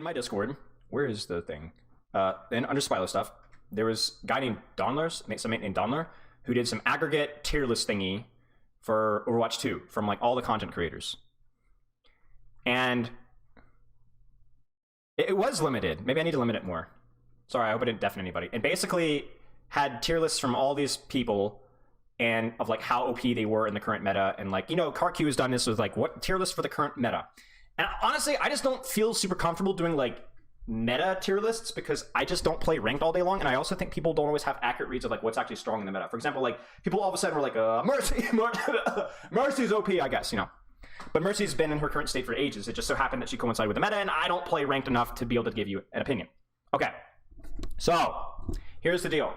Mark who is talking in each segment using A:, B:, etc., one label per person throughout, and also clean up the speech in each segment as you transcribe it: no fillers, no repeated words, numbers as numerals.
A: my Discord, where is the thing? Then under Spilo stuff, there was a guy named somebody named Donler, who did some aggregate tier list thingy for Overwatch 2 from like all the content creators. And it was limited. Maybe I need to limit it more. Sorry, I hope I didn't deafen anybody. And basically had tier lists from all these people and of like how OP they were in the current meta. And like, you know, CarQ has done this with like what tier list for the current meta. And honestly, I just don't feel super comfortable doing like meta tier lists because I just don't play ranked all day long. And I also think people don't always have accurate reads of like what's actually strong in the meta. For example, like people all of a sudden were like, Mercy's OP, I guess, you know. But Mercy's been in her current state for ages. It just so happened that she coincided with the meta, and I don't play ranked enough to be able to give you an opinion. Okay, so here's the deal.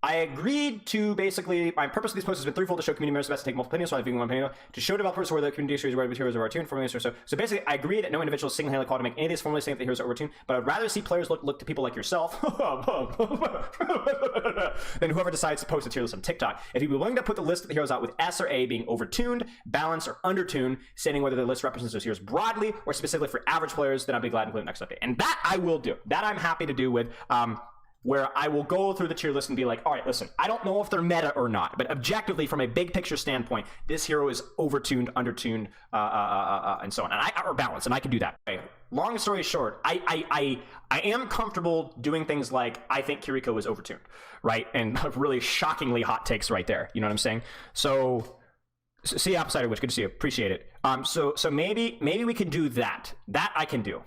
A: I agreed to basically, my purpose of these posts has been threefold: to show community members best to take multiple opinions, so I'm one opinion, to show developers where the community series where the heroes are overtuned, formulations or so. So basically, I agree that no individual is single-handedly called to make any of these formulas saying that the heroes are overtuned, but I'd rather see players look to people like yourself than whoever decides to post a tier list on TikTok. If you'd be willing to put the list of the heroes out with S or A being overtuned, balanced, or undertuned, stating whether the list represents those heroes broadly or specifically for average players, then I'd be glad to include the next update. And that I will do. That I'm happy to do with where I will go through the tier list and be like, all right, listen, I don't know if they're meta or not, but objectively, from a big picture standpoint, this hero is overtuned, undertuned, and so on, and or balanced, and I can do that. Okay. Long story short, I am comfortable doing things like I think Kiriko is overtuned, right? And really shockingly hot takes right there. You know what I'm saying? So see you outside of which, good to see you, appreciate it. So maybe we can do that. That I can do.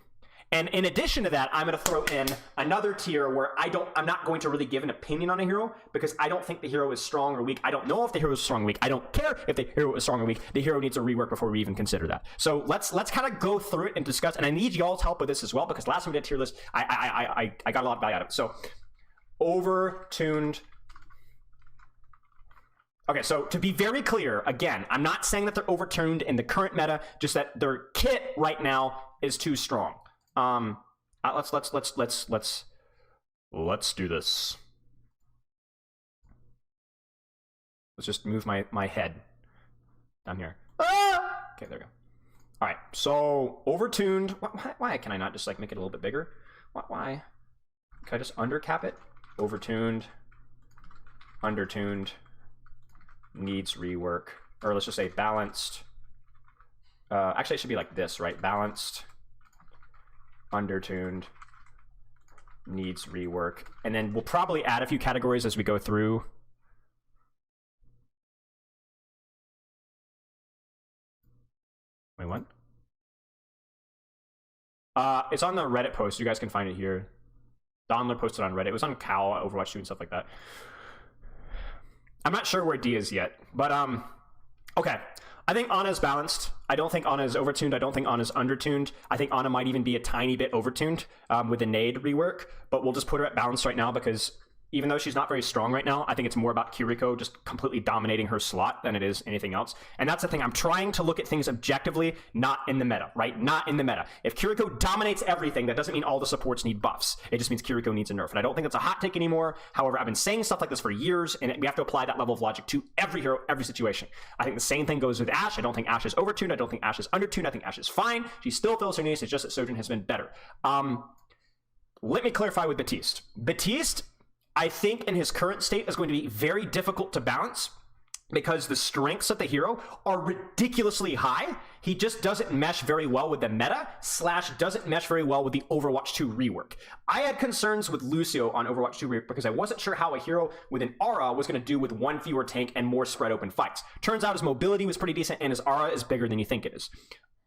A: And in addition to that, I'm going to throw in another tier where I'm not going to really give an opinion on a hero because I don't think the hero is strong or weak. I don't know if the hero is strong or weak. I don't care if the hero is strong or weak. The hero needs a rework before we even consider that. So let's kind of go through it and discuss. And I need y'all's help with this as well because last time we did tier list, I got a lot of value out of it. So overtuned. Okay, so to be very clear, again, I'm not saying that they're overtuned in the current meta, just that their kit right now is too strong. Let's do this. Let's just move my head down here. Ah! Okay, there we go. All right, so overtuned. Why can I not just like make it a little bit bigger? Why? Can I just undercap it? Overtuned, undertuned, needs rework, or let's just say balanced. Actually, it should be like this, right? Balanced, undertuned, needs rework, and then we'll probably add a few categories as we go through. Wait, what? It's on the Reddit post. You guys can find it here. Donler posted on Reddit. It was on Cal, Overwatch 2, and stuff like that. I'm not sure where D is yet, but okay. I think Ana is balanced. I don't think Ana is overtuned. I don't think Ana is undertuned. I think Ana might even be a tiny bit overtuned with the nade rework, but we'll just put her at balance right now because even though she's not very strong right now, I think it's more about Kiriko just completely dominating her slot than it is anything else. And that's the thing. I'm trying to look at things objectively, not in the meta, right? Not in the meta. If Kiriko dominates everything, that doesn't mean all the supports need buffs. It just means Kiriko needs a nerf. And I don't think it's a hot take anymore. However, I've been saying stuff like this for years, and we have to apply that level of logic to every hero, every situation. I think the same thing goes with Ashe. I don't think Ashe is overtuned. I don't think Ashe is undertuned. I think Ashe is fine. She still fills her needs. It's just that Sojourn has been better. Let me clarify with Baptiste. Baptiste, I think in his current state is going to be very difficult to balance because the strengths of the hero are ridiculously high. He just doesn't mesh very well with the meta / doesn't mesh very well with the Overwatch 2 rework. I had concerns with Lucio on Overwatch 2 rework because I wasn't sure how a hero with an aura was going to do with one fewer tank and more spread open fights. Turns out his mobility was pretty decent and his aura is bigger than you think it is.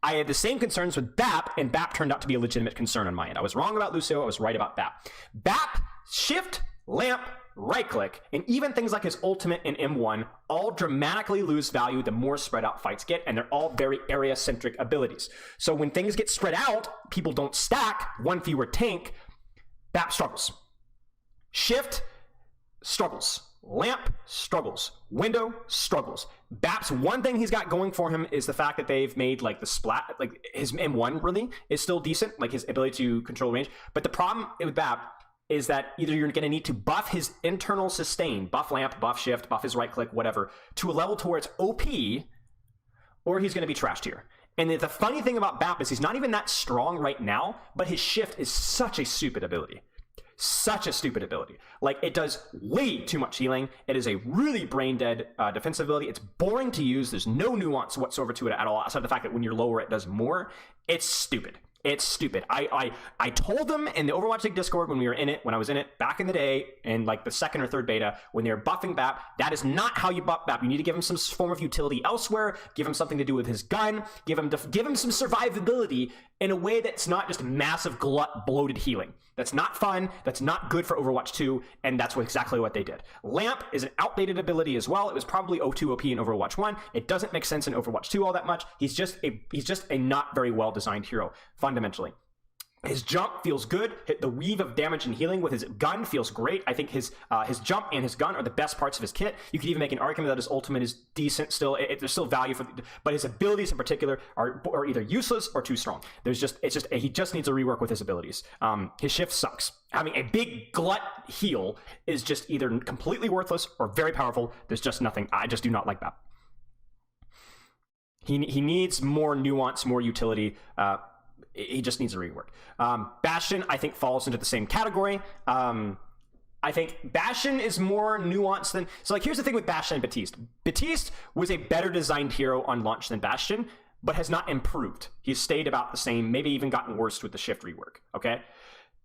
A: I had the same concerns with BAP, and BAP turned out to be a legitimate concern on my end. I was wrong about Lucio. I was right about BAP. BAP, shift, lamp, right click, and even things like his ultimate in M1 all dramatically lose value the more spread out fights get, and they're all very area centric abilities. So when things get spread out, people don't stack, one fewer tank, BAP struggles. Shift struggles. Lamp struggles. Window struggles. BAP's one thing he's got going for him is the fact that they've made like the splat, like his M1 really is still decent, like his ability to control range. But the problem with BAP is that either you're going to need to buff his internal sustain, buff lamp, buff shift, buff his right click, whatever, to a level to where it's OP, or he's going to be trashed here. And the funny thing about Bap is he's not even that strong right now, but his shift is such a stupid ability. Such a stupid ability. Like, it does way too much healing. It is a really brain dead defensive ability. It's boring to use. There's no nuance whatsoever to it at all, outside of the fact that when you're lower, it does more. It's stupid. It's stupid. I told them in the Overwatch League Discord when I was in it back in the day, in like the second or third beta, when they were buffing Bap, that is not how you buff Bap. You need to give him some form of utility elsewhere, give him something to do with his gun, give him some survivability in a way that's not just massive glut bloated healing. That's not fun, that's not good for Overwatch 2, and that's exactly what they did. Lamp is an outdated ability as well. It was probably O2 OP in Overwatch 1. It doesn't make sense in Overwatch 2 all that much. He's just a not very well designed hero, fundamentally. His jump feels good. The weave of damage and healing with his gun feels great. I think his jump and his gun are the best parts of his kit. You could even make an argument that his ultimate is decent still. There's still value for, but his abilities in particular are either useless or too strong. He just needs a rework with his abilities. His shift sucks. Having a big glut heal is just either completely worthless or very powerful. There's just nothing. I just do not like that. He needs more nuance, more utility. He just needs a rework. Bastion, I think, falls into the same category. I think Bastion is more nuanced than... So, like, here's the thing with Bastion and Baptiste. Baptiste was a better designed hero on launch than Bastion, but has not improved. He's stayed about the same, maybe even gotten worse with the shift rework, okay?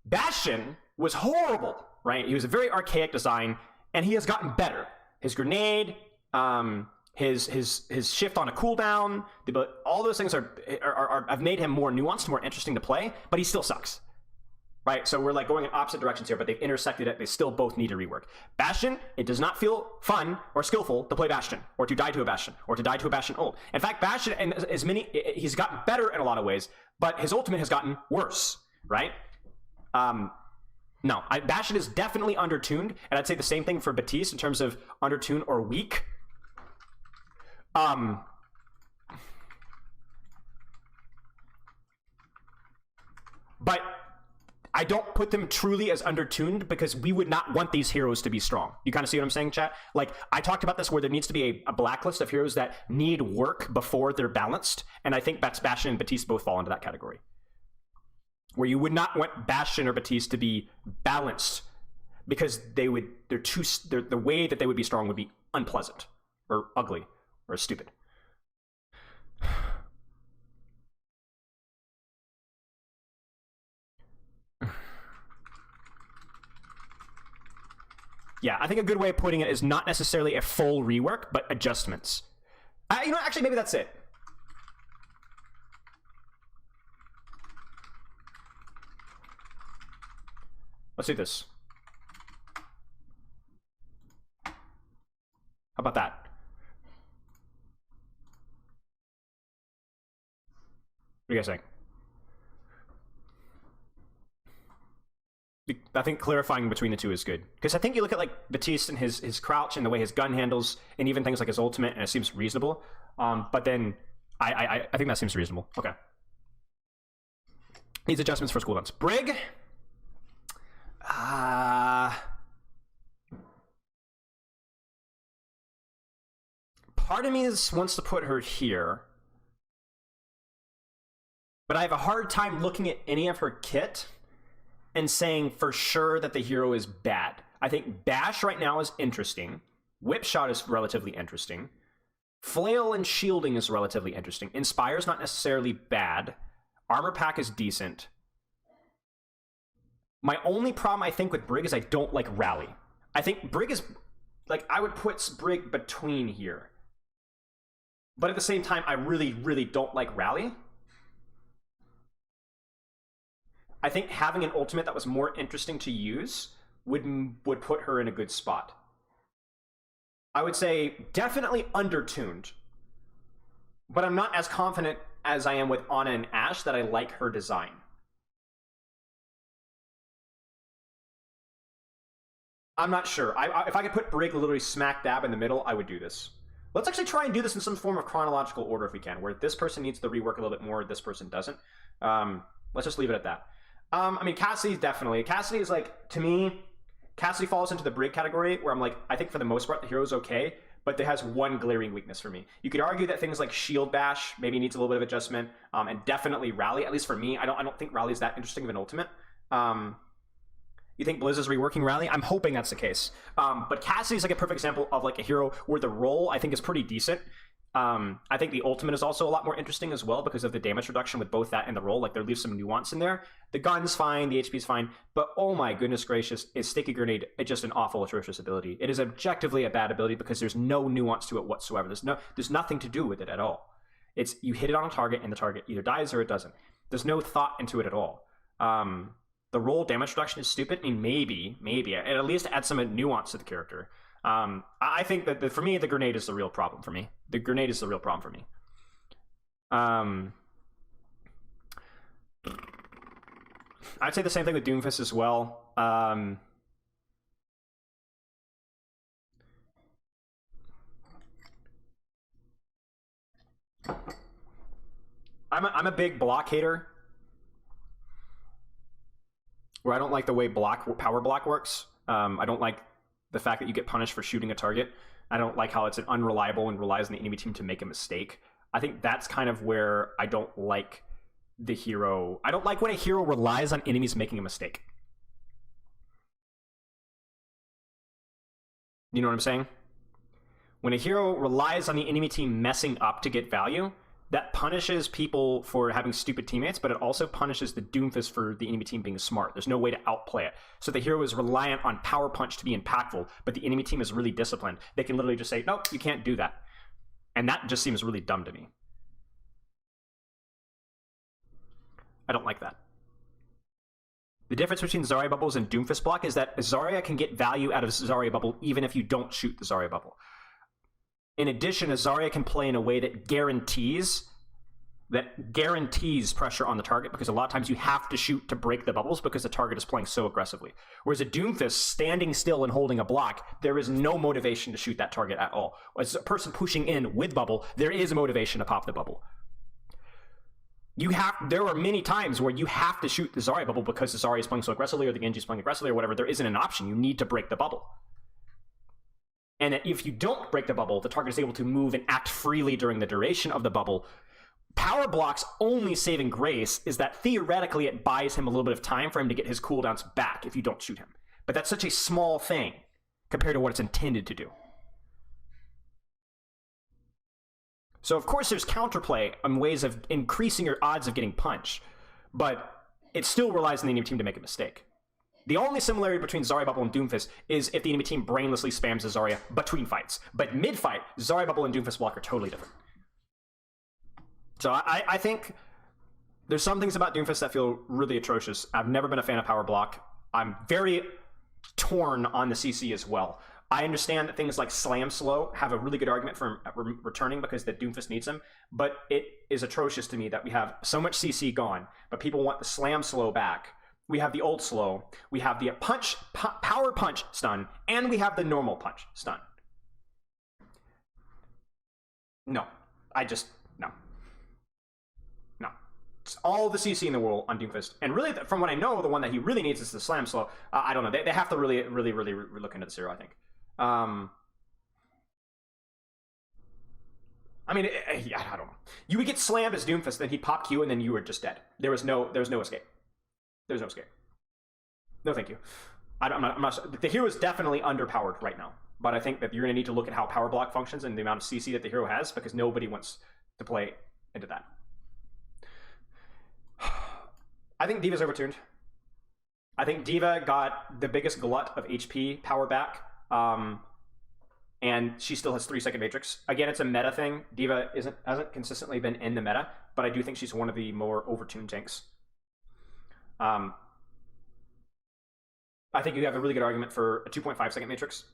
A: Bastion was horrible, right? He was a very archaic design, and he has gotten better. His grenade... his shift on a cooldown, but all those things have made him more nuanced, more interesting to play, but he still sucks, right? So we're like going in opposite directions here, but they've intersected it. They still both need a rework. Bastion, it does not feel fun or skillful to play Bastion, or to die to a Bastion, or to die to a Bastion ult. In fact, Bastion, and he's gotten better in a lot of ways, but his ultimate has gotten worse, right? No, Bastion is definitely undertuned, and I'd say the same thing for Baptiste in terms of undertuned or weak. But I don't put them truly as undertuned because we would not want these heroes to be strong. You kind of see what I'm saying, chat? Like, I talked about this where there needs to be a blacklist of heroes that need work before they're balanced, and I think that's Bastion and Baptiste both fall into that category. Where you would not want Bastion or Baptiste to be balanced because the way that they would be strong would be unpleasant or ugly or stupid. Yeah, I think a good way of putting it is not necessarily a full rework, but adjustments. Actually, maybe that's it. Let's do this. How about that? What are you guys saying? I think clarifying between the two is good. Because I think you look at like Baptiste and his crouch and the way his gun handles, and even things like his ultimate, and it seems reasonable. But then I think that seems reasonable. Okay. These adjustments for cooldowns. Brig. Part of me wants to put her here. But I have a hard time looking at any of her kit and saying for sure that the hero is bad. I think Bash right now is interesting. Whip Shot is relatively interesting. Flail and Shielding is relatively interesting. Inspire's not necessarily bad. Armor Pack is decent. My only problem, I think, with Brig is I don't like Rally. I think Brig is... Like, I would put Brig between here. But at the same time, I really, really don't like Rally. I think having an ultimate that was more interesting to use would put her in a good spot. I would say definitely undertuned, but I'm not as confident as I am with Ana and Ashe that I like her design. I'm not sure. If I could put Brig literally smack dab in the middle, I would do this. Let's actually try and do this in some form of chronological order if we can, where this person needs to rework a little bit more, this person doesn't. Let's just leave it at that. I mean, Cassidy definitely. Cassidy is like, to me, Cassidy falls into the Brig category where I'm like, I think for the most part the hero's okay, but it has one glaring weakness for me. You could argue that things like Shield Bash maybe needs a little bit of adjustment, and definitely Rally. At least for me, I don't think Rally is that interesting of an ultimate. You think Blizz is reworking Rally? I'm hoping that's the case. But Cassidy is like a perfect example of like a hero where the role I think is pretty decent. I think the ultimate is also a lot more interesting as well because of the damage reduction with both that and the roll. Like there leaves some nuance in there. The gun's fine, the HP's fine, but oh my goodness gracious, is Sticky Grenade just an awful, atrocious ability. It is objectively a bad ability because there's no nuance to it whatsoever. There's nothing to do with it at all. It's you hit it on a target and the target either dies or it doesn't. There's no thought into it at all. The roll damage reduction is stupid. I mean, maybe it at least adds some nuance to the character. I think that for me, the grenade is the real problem for me. The grenade is the real problem for me. I'd say the same thing with Doomfist as well. I'm a big block hater, where I don't like the way power block works. I don't like the fact that you get punished for shooting a target. I don't like how it's an unreliable and relies on the enemy team to make a mistake. I think that's kind of where I don't like the hero. I don't like when a hero relies on enemies making a mistake. You know what I'm saying? When a hero relies on the enemy team messing up to get value, that punishes people for having stupid teammates, but it also punishes the Doomfist for the enemy team being smart. There's no way to outplay it. So the hero is reliant on Power Punch to be impactful, but the enemy team is really disciplined. They can literally just say, nope, you can't do that. And that just seems really dumb to me. I don't like that. The difference between Zarya Bubbles and Doomfist block is that Zarya can get value out of Zarya Bubble even if you don't shoot the Zarya Bubble. In addition, Zarya can play in a way that guarantees pressure on the target, because a lot of times you have to shoot to break the bubbles because the target is playing so aggressively. Whereas a Doomfist standing still and holding a block, there is no motivation to shoot that target at all. As a person pushing in with bubble, there is a motivation to pop the bubble. There are many times where you have to shoot the Zarya bubble because the Zarya is playing so aggressively or the Genji is playing aggressively or whatever. There isn't an option. You need to break the bubble. And if you don't break the bubble, the target is able to move and act freely during the duration of the bubble. Power block's only saving grace is that theoretically it buys him a little bit of time for him to get his cooldowns back if you don't shoot him. But that's such a small thing compared to what it's intended to do. So of course there's counterplay on ways of increasing your odds of getting punched, but it still relies on the enemy team to make a mistake. The only similarity between Zarya Bubble and Doomfist is if the enemy team brainlessly spams the Zarya between fights. But mid-fight, Zarya Bubble and Doomfist block are totally different. So I think there's some things about Doomfist that feel really atrocious. I've never been a fan of Power Block. I'm very torn on the CC as well. I understand that things like Slam Slow have a really good argument for returning because the Doomfist needs them, but it is atrocious to me that we have so much CC gone, but people want the Slam Slow back. We have the old slow, we have the power punch stun, and we have the normal punch stun. No. No. It's all the CC in the world on Doomfist. And really, from what I know, the one that he really needs is the slam slow. I don't know. They have to really look into this hero, I think. I mean, yeah, I don't know. You would get slammed as Doomfist, then he'd pop Q, and then you were just dead. There was no escape. There's no escape. No, thank you. I'm not. The hero is definitely underpowered right now, but I think that you're going to need to look at how power block functions and the amount of CC that the hero has, because nobody wants to play into that. I think Diva's overtuned. I think Diva got the biggest glut of HP power back, and she still has 3-second matrix. Again, it's a meta thing. Diva hasn't consistently been in the meta, but I do think she's one of the more overtuned tanks. I think you have a really good argument for a 2.5-second matrix.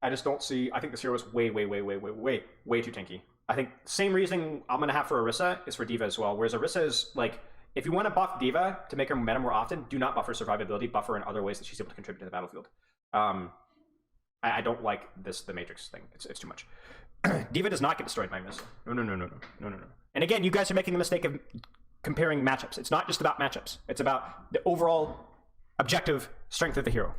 A: I just don't see. I think this hero is way too tanky. I think same reasoning I'm gonna have for Orisa is for Diva as well. Whereas Orisa is like, if you want to buff Diva to make her meta more often, do not buff her survivability. Buff her in other ways that she's able to contribute to the battlefield. I don't like the matrix thing. It's too much. Diva does not get destroyed by missile. No. And again, you guys are making the mistake of comparing matchups. It's not just about matchups. It's about the overall objective strength of the hero.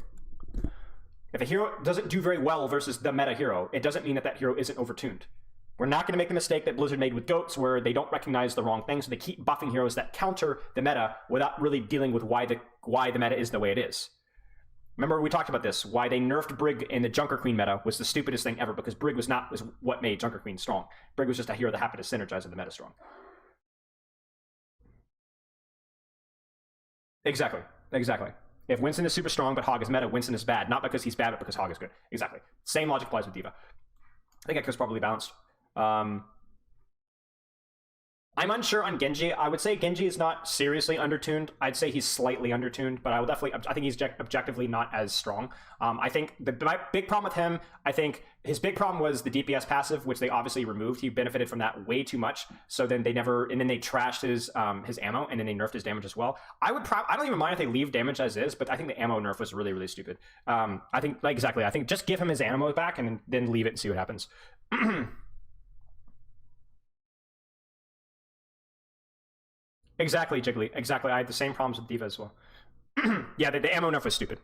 A: If a hero doesn't do very well versus the meta hero, it doesn't mean that that hero isn't overtuned. We're not going to make the mistake that Blizzard made with GOATs, where they don't recognize the wrong things, so they keep buffing heroes that counter the meta without really dealing with why the meta is the way it is. Remember, we talked about this. Why they nerfed Brig in the Junker Queen meta was the stupidest thing ever, because Brig was what made Junker Queen strong. Brig was just a hero that happened to synergize with the meta strong. Exactly. If Winston is super strong but Hog is meta, Winston is bad. Not because he's bad, but because Hog is good. Exactly. Same logic applies with D.Va. I think Echo's probably balanced. I'm unsure on Genji. I would say Genji is not seriously undertuned. I'd say he's slightly undertuned, but I think he's objectively not as strong. I think my big problem with him, I think his big problem was the DPS passive, which they obviously removed. He benefited from that way too much. So then they trashed his ammo, and then they nerfed his damage as well. I don't even mind if they leave damage as is, but I think the ammo nerf was really, really stupid. I think I think just give him his ammo back and then leave it and see what happens. Exactly, Jiggly. Exactly. I had the same problems with D.Va as well. Yeah, the ammo nerf was stupid.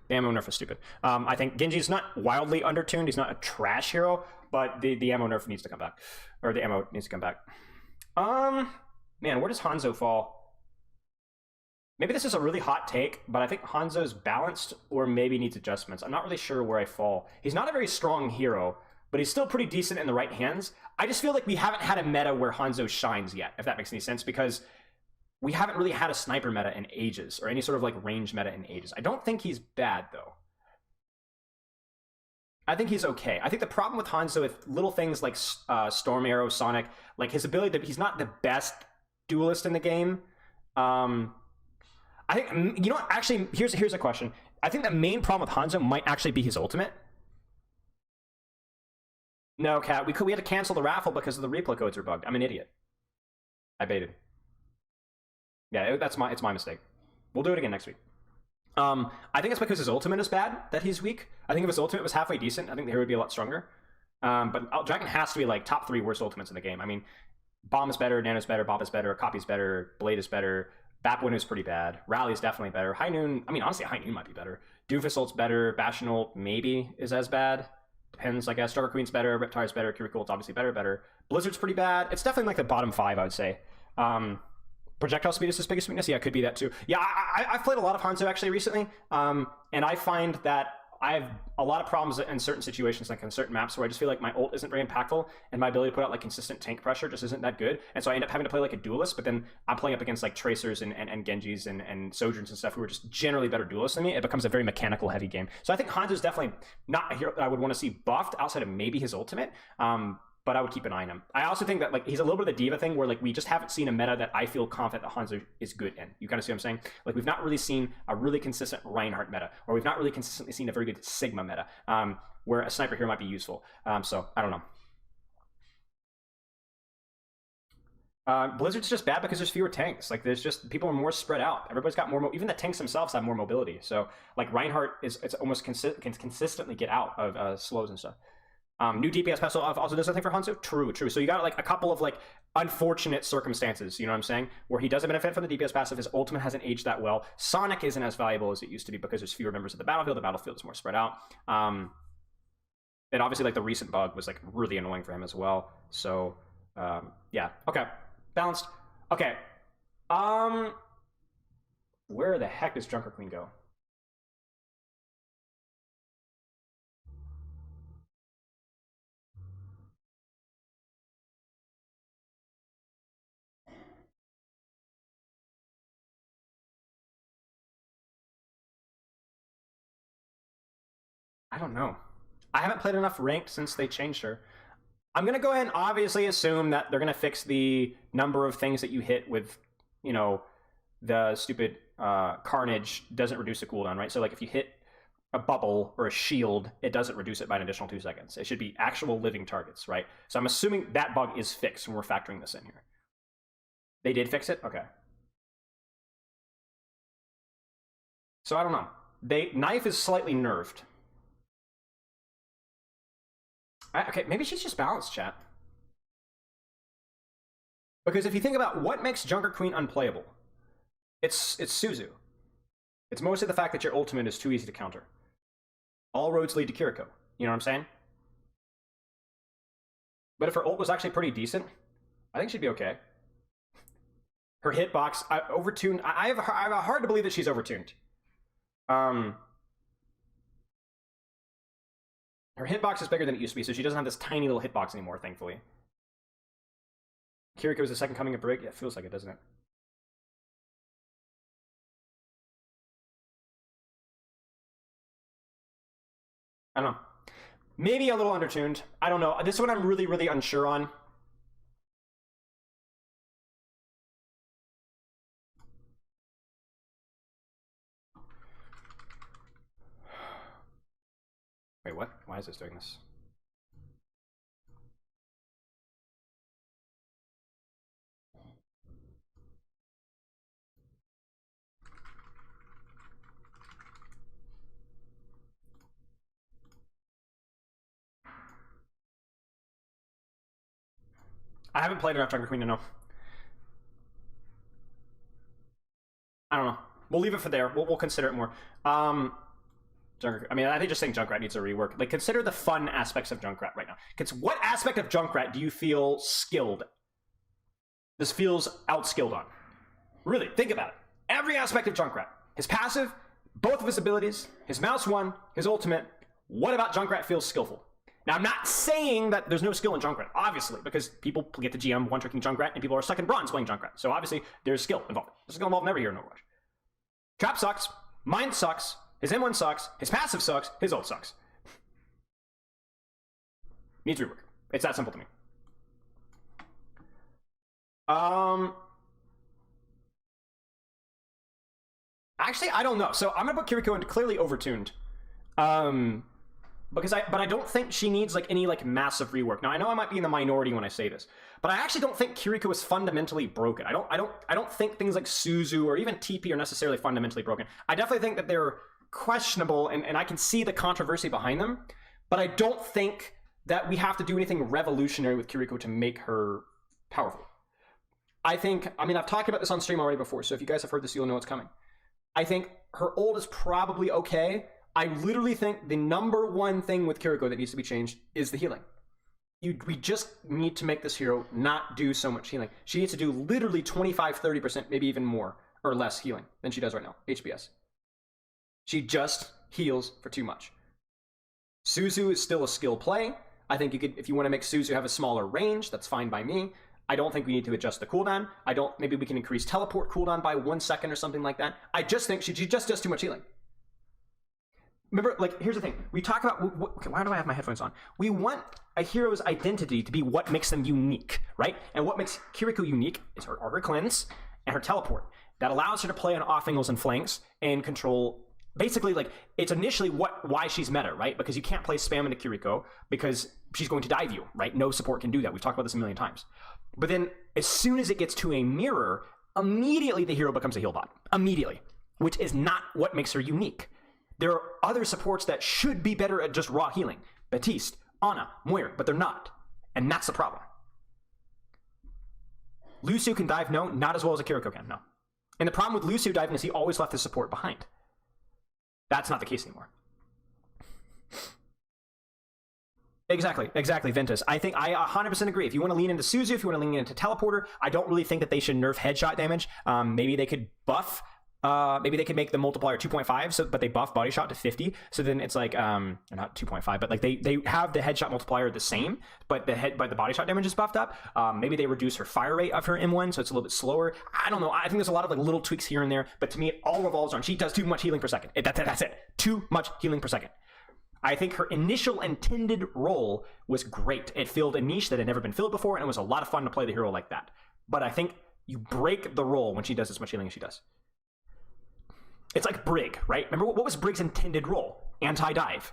A: I think Genji's not wildly undertuned. He's not a trash hero, but the ammo nerf needs to come back. Or the ammo needs to come back. Man, where does Hanzo fall? Maybe this is a really hot take, but I think Hanzo's balanced or maybe needs adjustments. I'm not really sure where I fall. He's not a very strong hero, but he's still pretty decent in the right hands. I just feel like we haven't had a meta where Hanzo shines yet, if that makes any sense, because we haven't really had a sniper meta in ages, or any sort of like range meta in ages. I don't think he's bad, though. I think he's okay. I think the problem with Hanzo with little things like Storm Arrow, Sonic, like his ability that he's not the best duelist in the game. I think, you know what, actually, here's a question. I think the main problem with Hanzo might actually be his ultimate. No, Cat, we had to cancel the raffle because the replay codes are bugged. I'm an idiot. I baited. Yeah, it's my mistake. We'll do it again next week. I think it's because his ultimate is bad that he's weak. I think if his ultimate was halfway decent, I think the hero would be a lot stronger. But Dragon has to be like top 3 worst ultimates in the game. I mean, Bomb is better, Nano's better, Bob is better, Copy's better, Blade is better, Bapwin is pretty bad, Rally is definitely better, High Noon, I mean, honestly, High Noon might be better. Doomfist ult's better, Bastion ult maybe is as bad. Depends, I guess. Darker Queen's better, Reptile's better, Kiriko ult's obviously better. Blizzard's pretty bad. It's definitely like the bottom 5, I would say. Projectile speed is his biggest weakness. Yeah, it could be that too. Yeah, I've played a lot of Hanzo actually recently, and I find that I have a lot of problems in certain situations, like in certain maps, where I just feel like my ult isn't very impactful, and my ability to put out like consistent tank pressure just isn't that good, and so I end up having to play like a duelist. But then I'm playing up against like Tracers and Genjis and Sojourns and stuff who are just generally better duelists than me. It becomes a very mechanical heavy game. So I think Hanzo's definitely not a hero that I would want to see buffed outside of maybe his ultimate. But I would keep an eye on him. I also think that like he's a little bit of the D.Va thing, where like we just haven't seen a meta that I feel confident that Hanzo is good in. You kind of see what I'm saying? Like we've not really seen a really consistent Reinhardt meta, or we've not really consistently seen a very good Sigma meta, where a sniper here might be useful. So I don't know. Blizzard's just bad because there's fewer tanks. Like there's just people are more spread out. Everybody's got more. Even the tanks themselves have more mobility. So like Reinhardt it's almost can consistently get out of slows and stuff. New DPS pass also does something for Hanzo. True. So you got like a couple of like unfortunate circumstances, you know what I'm saying, where he doesn't benefit from the DPS passive. His ultimate hasn't aged that well. Sonic isn't as valuable as it used to be because there's fewer members of the battlefield. The battlefield is more spread out. And obviously like the recent bug was like really annoying for him as well. So yeah, okay, balanced. Okay, where the heck does Junker Queen go? I don't know. I haven't played enough ranked since they changed her. I'm going to go ahead and obviously assume that they're going to fix the number of things that you hit with, you know, the stupid Carnage doesn't reduce the cooldown, right? So like if you hit a bubble or a shield, it doesn't reduce it by an additional 2 seconds. It should be actual living targets, right? So I'm assuming that bug is fixed when we're factoring this in here. They did fix it? Okay. So I don't know. Knife is slightly nerfed. Okay, maybe she's just balanced, chat. Because if you think about what makes Junker Queen unplayable, it's Suzu. It's mostly the fact that your ultimate is too easy to counter. All roads lead to Kiriko. You know what I'm saying? But if her ult was actually pretty decent, I think she'd be okay. Her hitbox, overtuned. I have a hard to believe that she's overtuned. Her hitbox is bigger than it used to be, so she doesn't have this tiny little hitbox anymore, thankfully. Kiriko is the second coming of Brig? Yeah, it feels like it, doesn't it? I don't know. Maybe a little undertuned. I don't know. This is what I'm really, really unsure on. Wait, what? Why is this doing this? I haven't played enough Junker Queen to know. I don't know. We'll leave it for there. We'll consider it more. Junkrat. I mean, I think just saying Junkrat needs a rework. Like, consider the fun aspects of Junkrat right now. What aspect of Junkrat do you feel skilled? This feels outskilled on. Really, think about it. Every aspect of Junkrat. His passive, both of his abilities, his mouse 1, his ultimate. What about Junkrat feels skillful? Now, I'm not saying that there's no skill in Junkrat, obviously, because people get the GM one-tricking Junkrat, and people are stuck in bronze playing Junkrat. So obviously, there's skill involved. There's skill involved in every hero in Overwatch. Trap sucks. Mine sucks. His M1 sucks. His passive sucks. His ult sucks. Needs rework. It's that simple to me. Actually, I don't know. So I'm gonna put Kiriko into clearly overtuned. But I don't think she needs like any like massive rework. Now I know I might be in the minority when I say this, but I actually don't think Kiriko is fundamentally broken. I don't think things like Suzu or even TP are necessarily fundamentally broken. I definitely think that they're questionable, and I can see the controversy behind them, but I don't think that we have to do anything revolutionary with Kiriko to make her powerful. I mean, I've talked about this on stream already before, so if you guys have heard this, you'll know what's coming. I think her ult is probably okay. I literally think the number one thing with Kiriko that needs to be changed is the healing. We just need to make this hero not do so much healing. She needs to do literally 25-30%, maybe even more or less healing than she does right now, HPS. She just heals for too much. Suzu is still a skill play. I think you could, if you want to make Suzu have a smaller range, that's fine by me. I don't think we need to adjust the cooldown. Maybe we can increase teleport cooldown by 1 second or something like that. I just think she just does too much healing. Remember, like, here's the thing. We talk about, okay, why do I have my headphones on? We want a hero's identity to be what makes them unique, right? And what makes Kiriko unique is her cleanse and her teleport. That allows her to play on off angles and flanks and control, basically, like, it's initially why she's meta, right? Because you can't play spam into Kiriko because she's going to dive you, right? No support can do that. We've talked about this a million times. But then, as soon as it gets to a mirror, immediately the hero becomes a heal bot. Immediately. Which is not what makes her unique. There are other supports that should be better at just raw healing. Baptiste, Ana, Moira, but they're not. And that's the problem. Lucio can dive, no. Not as well as a Kiriko can, no. And the problem with Lucio diving is he always left his support behind. That's not the case anymore. Exactly, Ventus. I 100% agree. If you want to lean into Suzu, if you want to lean into Teleporter, I don't really think that they should nerf headshot damage. Maybe they could buff. Maybe they could make the multiplier 2.5, but they buff body shot to 50. So then it's like, not 2.5, but like they have the headshot multiplier the same, but the body shot damage is buffed up. Maybe they reduce her fire rate of her M1, so it's a little bit slower. I don't know. I think there's a lot of like little tweaks here and there, but to me, it all revolves on she does too much healing per second. That's it. Too much healing per second. I think her initial intended role was great. It filled a niche that had never been filled before, and it was a lot of fun to play the hero like that. But I think you break the role when she does as much healing as she does. It's like Brig, right? Remember, what was Brig's intended role? Anti-dive.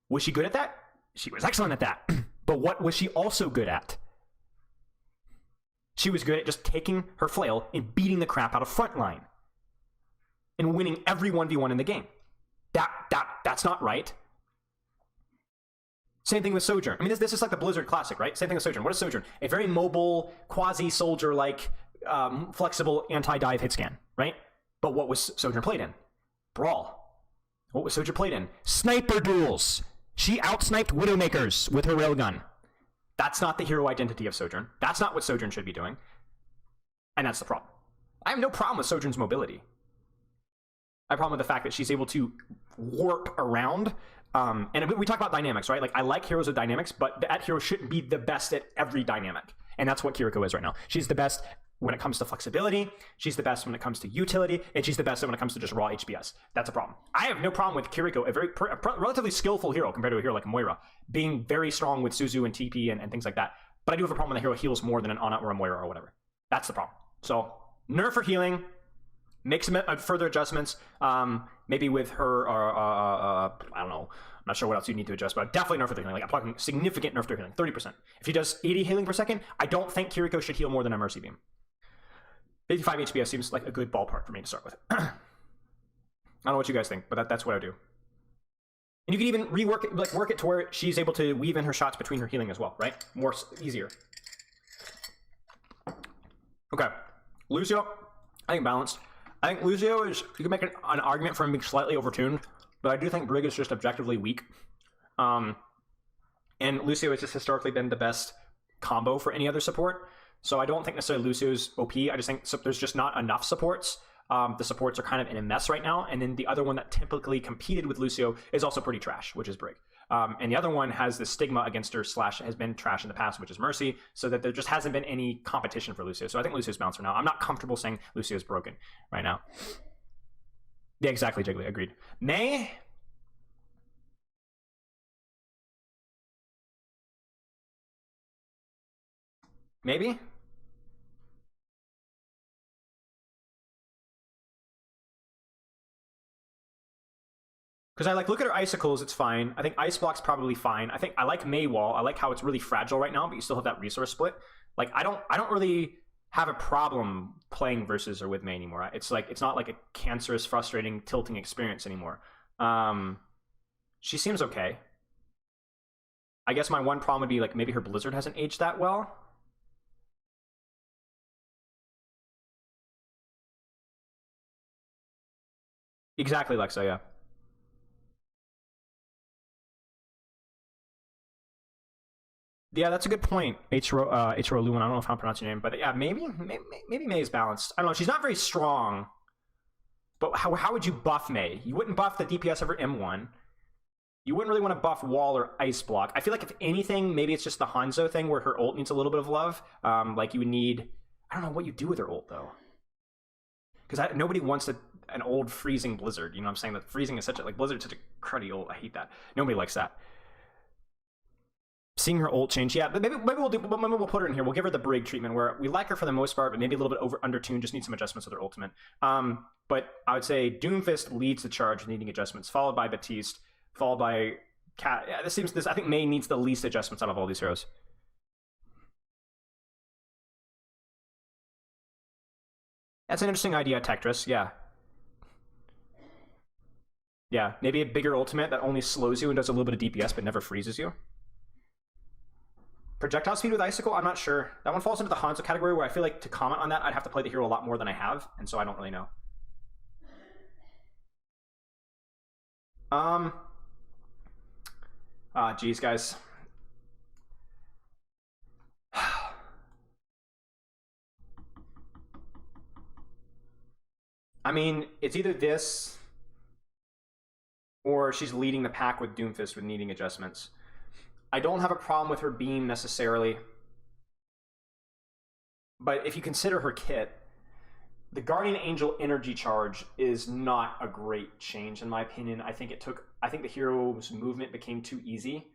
A: Was she good at that? She was excellent at that. But what was she also good at? She was good at just taking her flail and beating the crap out of frontline. And winning every 1v1 in the game. That's not right. Same thing with Sojourn. I mean, this is like the Blizzard classic, right? Same thing with Sojourn. What is Sojourn? A very mobile, quasi-soldier-like, flexible anti-dive hit scan, right? But what was Sojourn played in? Brawl. What was Sojourn played in? Sniper duels. She outsniped Widowmakers with her railgun. That's not the hero identity of Sojourn. That's not what Sojourn should be doing. And that's the problem. I have no problem with Sojourn's mobility. I have a problem with the fact that she's able to warp around. And we talk about dynamics, right? Like, I like heroes with dynamics, but that hero shouldn't be the best at every dynamic. And that's what Kiriko is right now. She's the best when it comes to flexibility, she's the best when it comes to utility, and she's the best when it comes to just raw HPS. That's a problem. I have no problem with Kiriko, a relatively skillful hero compared to a hero like Moira, being very strong with Suzu and TP and things like that. But I do have a problem when the hero heals more than an Ana or a Moira or whatever. That's the problem. So, nerf her healing, make some further adjustments, maybe with her, I don't know, I'm not sure what else you need to adjust, but definitely nerf her healing. Like, I'm talking significant nerf to healing, 30%. If she does 80 healing per second, I don't think Kiriko should heal more than a Mercy Beam. 55 HPS seems like a good ballpark for me to start with. I don't know what you guys think, but that's what I do. And you can even rework it, like work it to where she's able to weave in her shots between her healing as well, right? Easier. Okay, Lucio, I think balanced. I think Lucio is, you can make an argument for him being slightly overtuned, but I do think Brig is just objectively weak. And Lucio has just historically been the best combo for any other support. So I don't think necessarily Lucio's OP. I just think there's just not enough supports. The supports are kind of in a mess right now. And then the other one that typically competed with Lucio is also pretty trash, which is Brig. And the other one has the stigma against her / has been trash in the past, which is Mercy. So that there just hasn't been any competition for Lucio. So I think Lucio's bouncer now. I'm not comfortable saying Lucio's broken right now. Yeah, exactly, Jiggly. Agreed. May? Maybe? Because I look at her icicles, it's fine. I think Ice Block's probably fine. I like May Wall. I like how it's really fragile right now, but you still have that resource split. Like, I don't really have a problem playing versus or with May anymore. It's not like a cancerous, frustrating, tilting experience anymore. She seems okay. I guess my one problem would be like maybe her Blizzard hasn't aged that well. Exactly, Lexa, yeah. Yeah, that's a good point. H-Ro Lewin, I don't know if I'm pronouncing your name, but yeah, maybe May is balanced. I don't know, she's not very strong, but how would you buff May? You wouldn't buff the DPS of her M1. You wouldn't really want to buff Wall or Ice Block. I feel like if anything, maybe it's just the Hanzo thing where her ult needs a little bit of love. Like you would need, I don't know what you do with her ult though. Because nobody wants an old freezing Blizzard. You know what I'm saying? That freezing is such a, like, Blizzard's such a cruddy ult. I hate that. Nobody likes that. Seeing her ult change, yeah, but maybe we'll put her in here. We'll give her the Brig treatment where we like her for the most part, but maybe a little bit undertuned, just need some adjustments with her ultimate. But I would say Doomfist leads the charge, needing adjustments, followed by Baptiste, followed by Cat. Yeah, I think May needs the least adjustments out of all these heroes. That's an interesting idea, Tectris. Yeah. Yeah, maybe a bigger ultimate that only slows you and does a little bit of DPS but never freezes you. Projectile speed with Icicle, I'm not sure. That one falls into the Hanzo category where I feel like to comment on that, I'd have to play the hero a lot more than I have, and so I don't really know. Geez, guys. I mean, it's either this or she's leading the pack with Doomfist with needing adjustments. I don't have a problem with her beam necessarily, but if you consider her kit, the Guardian Angel energy charge is not a great change in my opinion. I think the hero's movement became too easy.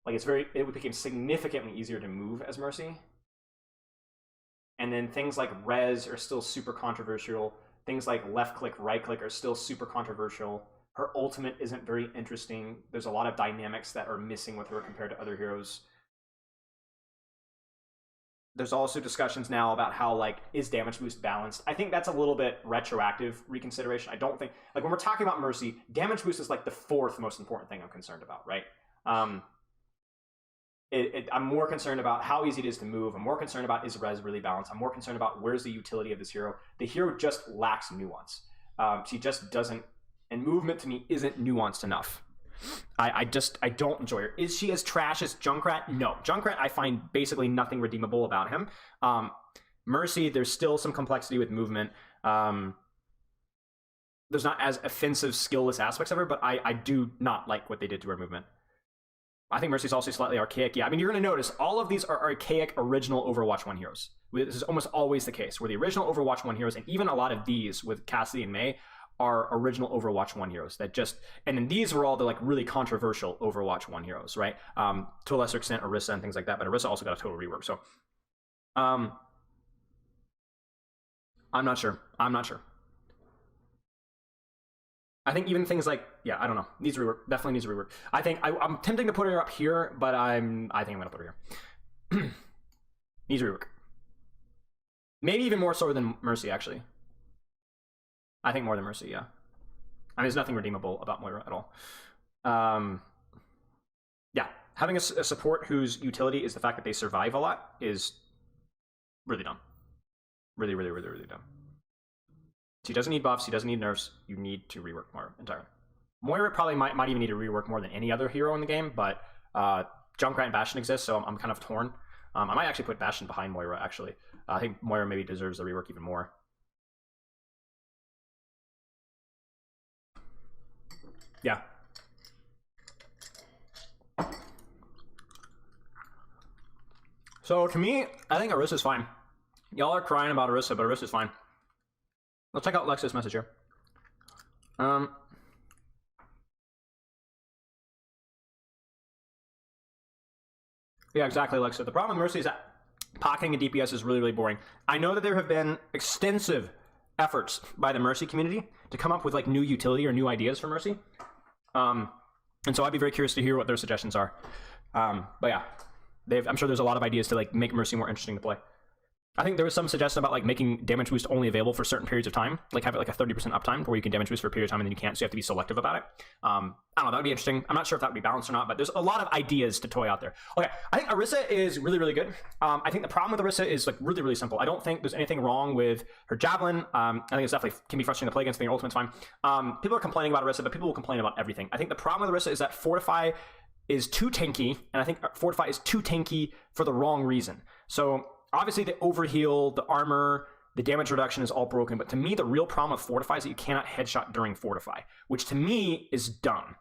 A: Like it became significantly easier to move as Mercy. And then things like res are still super controversial. Things like left click, right click are still super controversial. Her ultimate isn't very interesting. There's a lot of dynamics that are missing with her compared to other heroes. There's also discussions now about how, like, is damage boost balanced? I think that's a little bit retroactive reconsideration. I don't think, like, when we're talking about Mercy, damage boost is like the fourth most important thing I'm concerned about, right? I'm more concerned about how easy it is to move. I'm more concerned about is res really balanced. I'm more concerned about where's the utility of this hero. The hero just lacks nuance. She just doesn't and movement to me isn't nuanced enough. I don't enjoy her. Is she as trash as Junkrat? No. Junkrat, I find basically nothing redeemable about him. Mercy, there's still some complexity with movement. There's not as offensive, skillless aspects of her, but I do not like what they did to her movement. I think Mercy's also slightly archaic. Yeah, I mean, you're going to notice all of these are archaic original Overwatch 1 heroes. This is almost always the case, where the original Overwatch 1 heroes, and even a lot of these with Cassidy and Mei, are original Overwatch 1 heroes that just, and then these were all the like really controversial Overwatch 1 heroes, right? To a lesser extent, Orisa and things like that, but Orisa also got a total rework. So, I'm not sure. I think even things like, yeah, I don't know, needs rework. Definitely needs rework. I think I'm tempting to put her up here, but I think I'm gonna put her here. Needs rework. Maybe even more so than Mercy, actually. I think more than Mercy, yeah. I mean, there's nothing redeemable about Moira at all. Yeah, having a support whose utility is the fact that they survive a lot is really dumb. Really dumb. She doesn't need buffs. She doesn't need nerfs. You need to rework Moira entirely. Moira probably might even need to rework more than any other hero in the game, but Junkrat and Bastion exist, so I'm kind of torn. I might actually put Bastion behind Moira, actually. I think Moira maybe deserves the rework even more. Yeah. So to me, I think Orisa's fine. Y'all are crying about Orisa, but Orisa's fine. Let's check out Lex's message here. Yeah, exactly, Lexa. The problem with Mercy is that pocketing a DPS is really boring. I know that there have been extensive efforts by the Mercy community to come up with like new utility or new ideas for Mercy. And so I'd be very curious to hear what their suggestions are. But yeah, I'm sure there's a lot of ideas to like make Mercy more interesting to play. I think there was some suggestion about like making damage boost only available for certain periods of time, like have it like a 30% uptime where you can damage boost for a period of time and then you can't, so you have to be selective about it. I don't know, that would be interesting. I'm not sure if that would be balanced or not, but there's a lot of ideas to toy out there. Okay, I think Orisa is really good. I think the problem with Orisa is like really simple. I don't think there's anything wrong with her Javelin. I think it's definitely can be frustrating to play against, but your ultimate's fine. People are complaining about Orisa, but people will complain about everything. I think the problem with Orisa is that Fortify is too tanky, and I think Fortify is too tanky for the wrong reason. So obviously the overheal, the armor, the damage reduction is all broken, but to me the real problem with Fortify is that you cannot headshot during Fortify, which to me is dumb.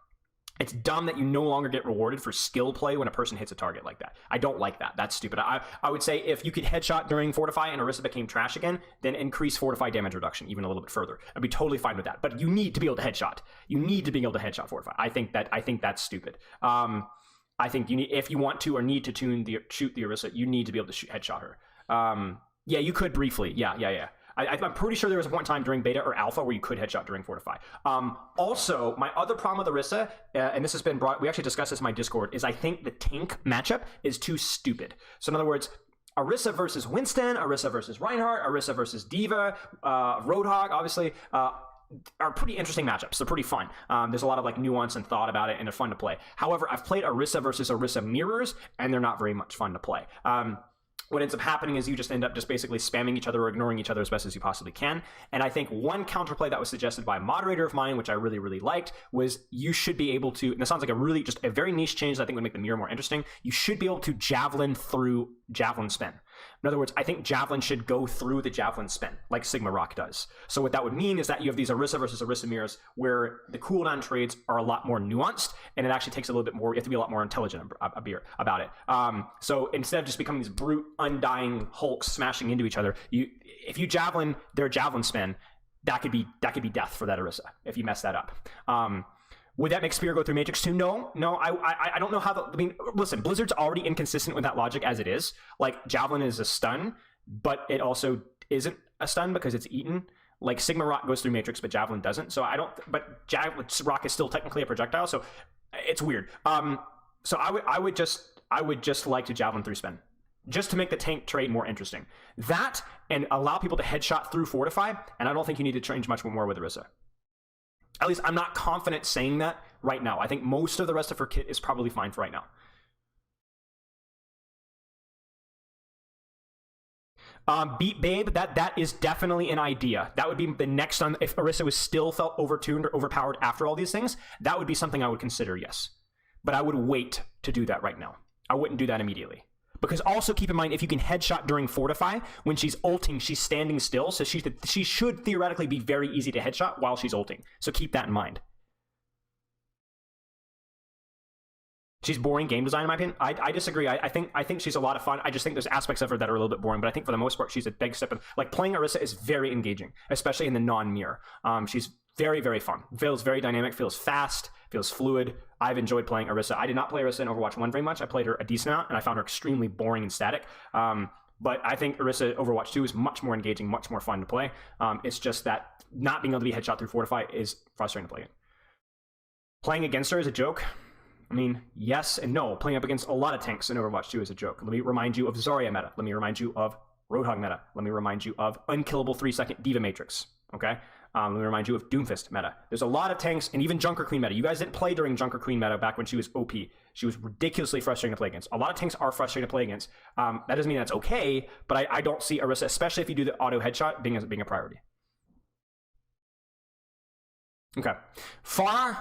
A: It's dumb that you no longer get rewarded for skill play when a person hits a target like that. I don't like that. That's stupid. I would say if you could headshot during Fortify and Orisa became trash again, then increase Fortify damage reduction even a little bit further. I'd be totally fine with that. But you need to be able to headshot. You need to be able to headshot Fortify. I think that's stupid. I think you need, if you want to or need to shoot the Orisa, you need to be able to headshot her. Yeah, you could briefly. Yeah. I'm pretty sure there was a point in time during beta or alpha where you could headshot during Fortify. Also, my other problem with Orisa, and this has been brought, we actually discussed this in my Discord, is I think the tank matchup is too stupid. So in other words, Orisa versus Winston, Orisa versus Reinhardt, Orisa versus Diva, Roadhog, obviously, are pretty interesting matchups. They're pretty fun. There's a lot of like nuance and thought about it, and they're fun to play. However, I've played Orisa versus Orisa mirrors, and they're not very much fun to play. What ends up happening is you just end up just basically spamming each other or ignoring each other as best as you possibly can. And I think one counterplay that was suggested by a moderator of mine, which I really liked, was you should be able to, and this sounds like just a very niche change that I think would make the mirror more interesting, you should be able to javelin through javelin spin. In other words, I think Javelin should go through the Javelin spin, like Sigma Rock does. So what that would mean is that you have these Orisa versus Orisa mirrors where the cooldown trades are a lot more nuanced, and it actually takes a little bit more, you have to be a lot more intelligent about it. So instead of just becoming these brute, undying hulks smashing into each other, if you Javelin their Javelin spin, that could be death for that Orisa, if you mess that up. Would that make Spear go through Matrix 2? No, I don't know how listen, Blizzard's already inconsistent with that logic as it is. Like, Javelin is a stun, but it also isn't a stun because it's eaten. Like, Sigma Rock goes through Matrix, but Javelin doesn't. So but Rock is still technically a projectile, so it's weird. So I would just like to Javelin through spin, just to make the tank trade more interesting. That, and allow people to headshot through Fortify, and I don't think you need to change much more with Orisa. At least I'm not confident saying that right now. I think most of the rest of her kit is probably fine for right now. Beat Babe, that is definitely an idea. That would be the next on, if Orisa was still felt overtuned or overpowered after all these things, that would be something I would consider, yes. But I would wait to do that right now. I wouldn't do that immediately. Because also keep in mind, if you can headshot during Fortify, when she's ulting, she's standing still, so she should theoretically be very easy to headshot while she's ulting. So keep that in mind. She's boring game design, in my opinion. I disagree. I think she's a lot of fun. I just think there's aspects of her that are a little bit boring, but I think for the most part, she's a big step. Like, playing Orisa is very engaging, especially in the non-mirror. She's very, very fun. Feels very dynamic, feels fast, feels fluid. I've enjoyed playing Orisa. I did not play Orisa in Overwatch 1 very much. I played her a decent amount, and I found her extremely boring and static. But I think Orisa Overwatch 2 is much more engaging, much more fun to play. It's just that not being able to be headshot through Fortify is frustrating to play it. Playing against her is a joke. I mean, yes and no. Playing up against a lot of tanks in Overwatch 2 is a joke. Let me remind you of Zarya meta. Let me remind you of Roadhog meta. Let me remind you of unkillable 3-second Diva Matrix. Okay? Let me remind you of Doomfist meta. There's a lot of tanks, and even Junker Queen meta. You guys didn't play during Junker Queen meta back when she was OP. She was ridiculously frustrating to play against. A lot of tanks are frustrating to play against. That doesn't mean that's okay, but I don't see Orisa, especially if you do the auto headshot, being a priority. Okay. Pharah.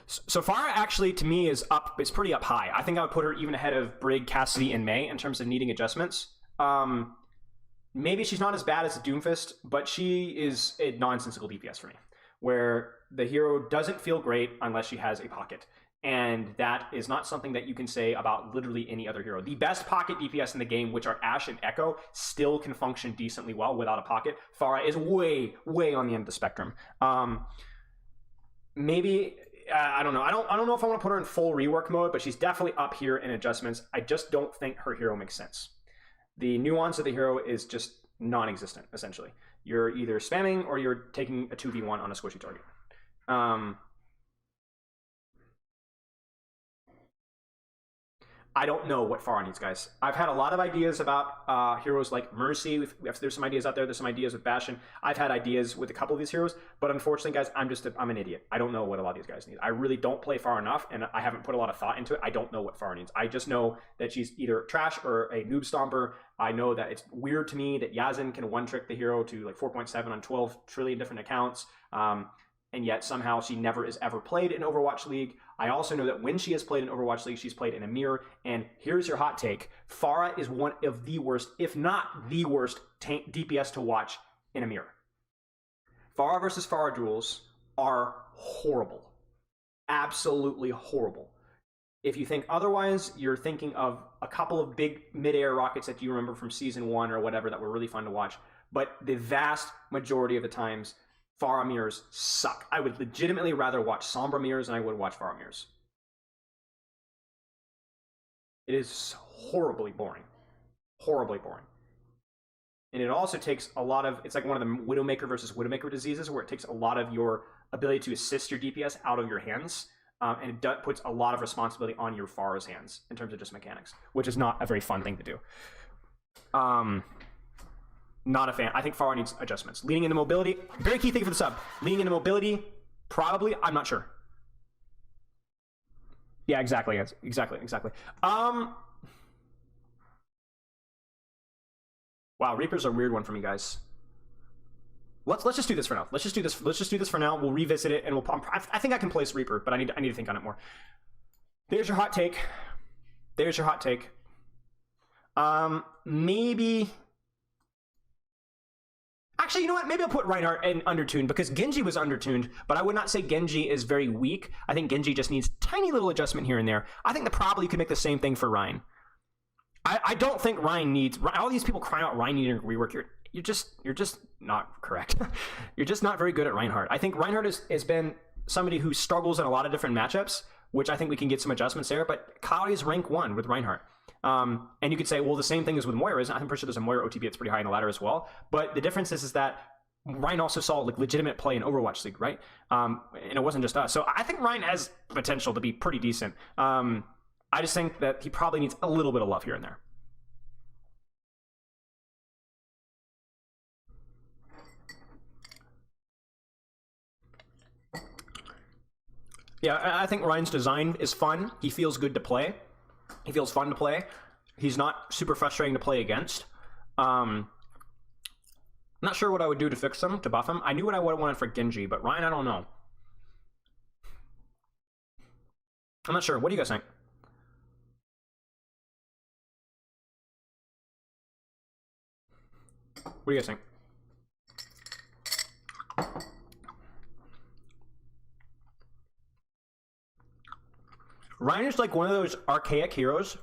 A: So Pharah actually, to me, is pretty up high. I think I would put her even ahead of Brig, Cassidy, and Mei in terms of needing adjustments. Maybe she's not as bad as Doomfist, but she is a nonsensical DPS for me, where the hero doesn't feel great unless she has a pocket. And that is not something that you can say about literally any other hero. The best pocket DPS in the game, which are Ashe and Echo, still can function decently well without a pocket. Pharah is way, way on the end of the spectrum. Maybe, I don't know. I don't know if I want to put her in full rework mode, but she's definitely up here in adjustments. I just don't think her hero makes sense. The nuance of the hero is just non-existent, essentially. You're either spamming or you're taking a 2v1 on a squishy target. I don't know what Pharah needs, guys. I've had a lot of ideas about heroes like Mercy. There's some ideas out there. There's some ideas with Bastion. I've had ideas with a couple of these heroes, but unfortunately, guys, I'm an idiot. I don't know what a lot of these guys need. I really don't play Pharah enough, and I haven't put a lot of thought into it. I don't know what Pharah needs. I just know that she's either trash or a noob stomper. I know that it's weird to me that Yazin can one-trick the hero to like 4.7 on 12 trillion different accounts. And yet somehow she never is ever played in Overwatch League. I also know that when she has played in Overwatch League, she's played in a mirror. And here's your hot take. Pharah is one of the worst, if not the worst, tank DPS to watch in a mirror. Pharah versus Pharah duels are horrible. Absolutely horrible. If you think otherwise, you're thinking of a couple of big mid-air rockets that you remember from Season 1 or whatever that were really fun to watch. But the vast majority of the times, Pharah mirrors suck. I would legitimately rather watch Sombra mirrors than I would watch Pharah mirrors. It is horribly boring. Horribly boring. And it also takes a lot of, it's like one of the Widowmaker versus Widowmaker diseases where it takes a lot of your ability to assist your DPS out of your hands. And it puts a lot of responsibility on your Pharah's hands in terms of just mechanics, which is not a very fun thing to do. Not a fan. I think Pharah needs adjustments. Leaning into mobility, very key thing for the sub. Leaning into mobility, probably, I'm not sure. Yeah, exactly. Exactly. Wow, Reaper's a weird one for me, guys. Let's just do this for now. Let's just do this for now. We'll revisit it, and I think I can place Reaper, but I need to think on it more. There's your hot take. Maybe. Actually, you know what? Maybe I'll put Reinhardt in undertuned because Genji was undertuned, but I would not say Genji is very weak. I think Genji just needs tiny little adjustment here and there. I think that probably could make the same thing for Rein. I don't think Rein needs all these people crying out Rein needing rework. You're just not correct. You're just not very good at Reinhardt. I think Reinhardt has been somebody who struggles in a lot of different matchups, which I think we can get some adjustments there. But Kali is rank 1 with Reinhardt. And you could say, well, the same thing is with Moira, isn't it? I'm pretty sure there's a Moira OTB that's pretty high in the ladder as well. But the difference is that Rein also saw like legitimate play in Overwatch League, right? And it wasn't just us. So I think Rein has potential to be pretty decent. I just think that he probably needs a little bit of love here and there. Yeah, I think Ryan's design is fun. He feels good to play. He feels fun to play. He's not super frustrating to play against. Not sure what I would do to fix him, to buff him. I knew what I would have wanted for Genji, but Ryan, I don't know. I'm not sure. What do you guys think? What do you guys think? Ryan is like one of those archaic heroes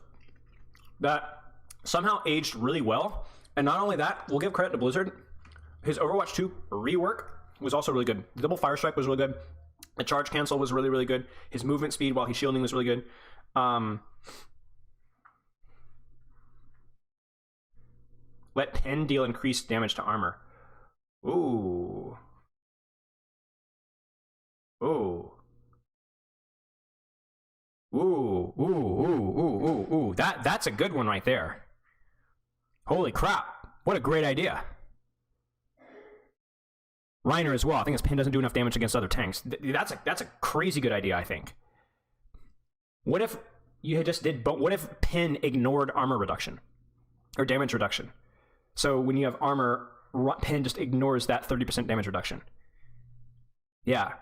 A: that somehow aged really well. And not only that, we'll give credit to Blizzard. His Overwatch 2 rework was also really good. The double fire strike was really good. The charge cancel was really, really good. His movement speed while he's shielding was really good. Let pen deal increased damage to armor. Ooh. Ooh. Ooh, ooh, ooh, ooh, ooh, ooh. That's a good one right there. Holy crap. What a great idea. Reiner as well. I think his pin doesn't do enough damage against other tanks. That's a crazy good idea, I think. What if you had just did, but what if pin ignored armor reduction or damage reduction? So when you have armor, pin just ignores that 30% damage reduction. Yeah.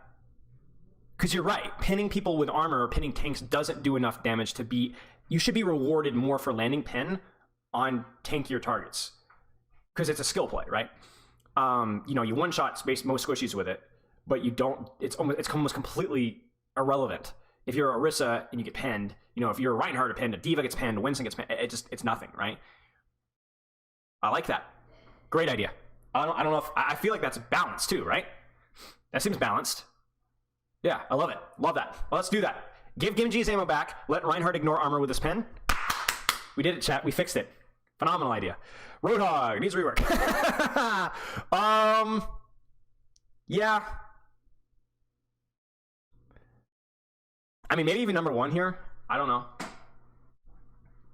A: Because you're right, pinning people with armor or pinning tanks doesn't do enough damage to be... You should be rewarded more for landing pin on tankier targets. Because it's a skill play, right? You know, you one-shot space most squishies with it, but you don't... It's almost completely irrelevant. If you're Orisa and you get pinned, you know, if you're a Reinhardt or pinned, a Diva gets pinned, a Winston gets pinned, it's nothing, right? I like that. Great idea. I don't know if... I feel like that's balanced too, right? That seems balanced. Yeah, I love it. Love that. Well, let's do that. Give Genji his ammo back. Let Reinhardt ignore armor with his pen. We did it, chat. We fixed it. Phenomenal idea. Roadhog needs rework. Yeah. I mean, maybe even number one here. I don't know.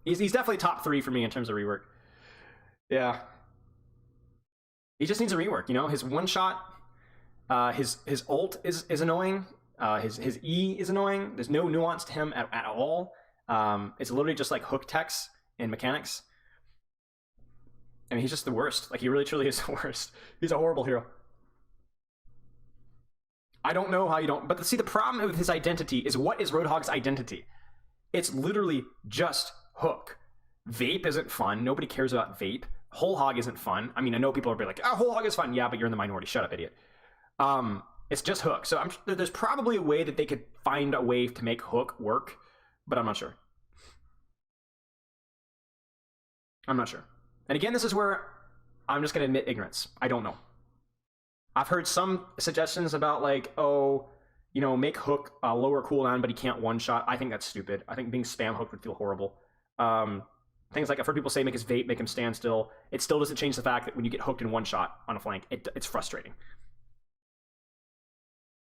A: He's definitely top 3 for me in terms of rework. Yeah. He just needs a rework, you know? His one shot, his ult is annoying. His E is annoying. There's no nuance to him at all. It's literally just like hook techs and mechanics. I mean, he's just the worst. Like, he really truly is the worst. He's a horrible hero. I don't know how you don't... But see, the problem with his identity is, what is Roadhog's identity? It's literally just hook. Vape isn't fun. Nobody cares about vape. Whole hog isn't fun. I mean, I know people are like, oh, whole hog is fun. Yeah, but you're in the minority. Shut up, idiot. It's just hook. So there's probably a way that they could find a way to make hook work, but I'm not sure. I'm not sure. And again, this is where I'm just going to admit ignorance. I don't know. I've heard some suggestions about, like, oh, you know, make hook a lower cooldown, but he can't one-shot. I think that's stupid. I think being spam hooked would feel horrible. Things like, I've heard people say make his vape, make him stand still. It still doesn't change the fact that when you get hooked in one shot on a flank, it's frustrating.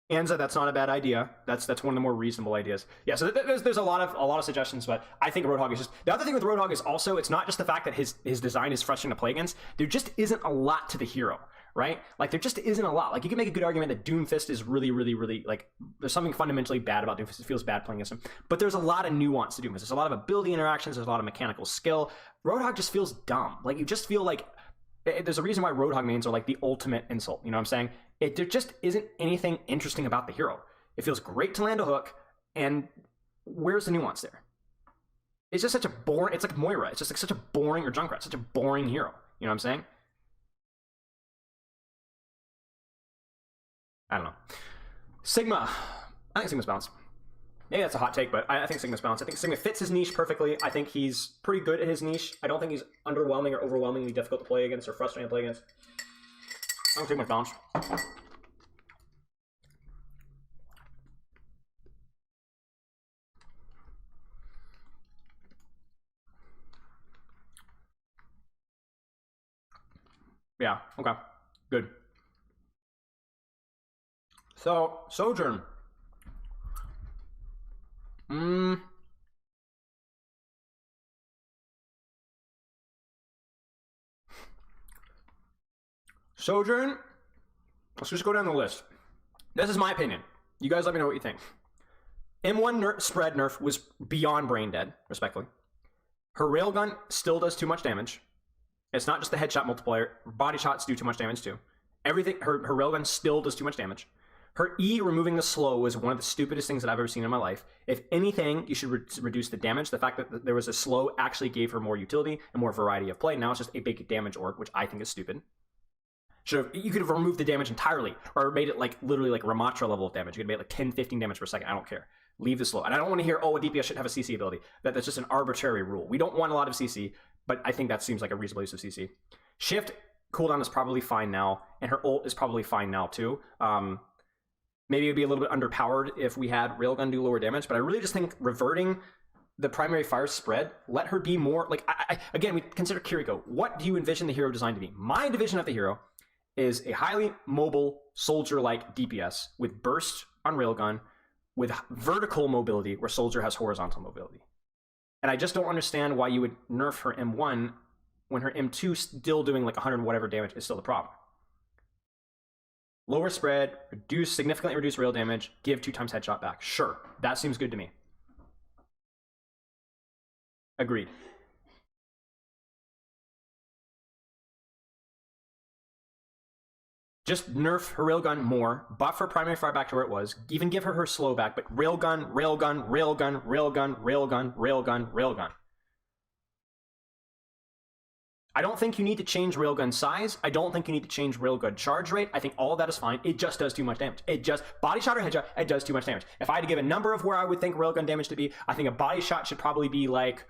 A: Anza, that's not a bad idea. That's one of the more reasonable ideas. Yeah, so there's a lot of suggestions, but I think Roadhog is just... The other thing with Roadhog is also, it's not just the fact that his design is frustrating to play against. There just isn't a lot to the hero, right? Like, there just isn't a lot. Like, you can make a good argument that Doomfist is really, really, really, like, there's something fundamentally bad about Doomfist. It feels bad playing against him. But there's a lot of nuance to Doomfist. There's a lot of ability interactions. There's a lot of mechanical skill. Roadhog just feels dumb. Like, you just feel like... There's a reason why Roadhog mains are like the ultimate insult. You know what I'm saying? There just isn't anything interesting about the hero. It feels great to land a hook, and where's the nuance there? It's just such a boring... It's like Moira. It's just like such a boring... Or Junkrat. Such a boring hero. You know what I'm saying? I don't know. Sigma. I think Sigma's balanced. Maybe that's a hot take, but I think Sigma's balanced. I think Sigma fits his niche perfectly. I think he's pretty good at his niche. I don't think he's underwhelming or overwhelmingly difficult to play against or frustrating to play against. I think Sigma's balanced. Yeah, okay. Good. So, Sojourn. Sojourn, let's just go down the list. This is my opinion. You guys let me know what you think. M1 spread nerf was beyond brain dead, respectfully. Her railgun still does too much damage. It's not just the headshot multiplier. Body shots do too much damage too. Everything, her railgun still does too much damage. Her E removing the slow was one of the stupidest things that I've ever seen in my life. If anything, you should reduce the damage. The fact that there was a slow actually gave her more utility and more variety of play. Now it's just a big damage orc, which I think is stupid. You could have removed the damage entirely, or made it like literally like Ramatra level of damage. You could have made like 10, 15 damage per second. I don't care. Leave the slow. And I don't want to hear, oh, a DPS should have a CC ability. That's just an arbitrary rule. We don't want a lot of CC, but I think that seems like a reasonable use of CC. Shift cooldown is probably fine now, and her ult is probably fine now too. Maybe it would be a little bit underpowered if we had railgun do lower damage, but I really just think reverting the primary fire spread, let her be more like, again, we consider Kiriko. What do you envision the hero design to be? My division of the hero is a highly mobile soldier-like DPS with burst on railgun, with vertical mobility where soldier has horizontal mobility. And I just don't understand why you would nerf her M1 when her M2 still doing like 100 whatever damage is still the problem. Lower spread, significantly reduce rail damage, give 2x headshot back. Sure, that seems good to me. Agreed. Just nerf her railgun more, buff her primary fire back to where it was, even give her slow back, but railgun, railgun, railgun, railgun, railgun, railgun, railgun. I don't think you need to change railgun size. I don't think you need to change railgun charge rate. I think all of that is fine. It just does too much damage. It just, body shot or headshot, it does too much damage. If I had to give a number of where I would think railgun damage to be, I think a body shot should probably be like,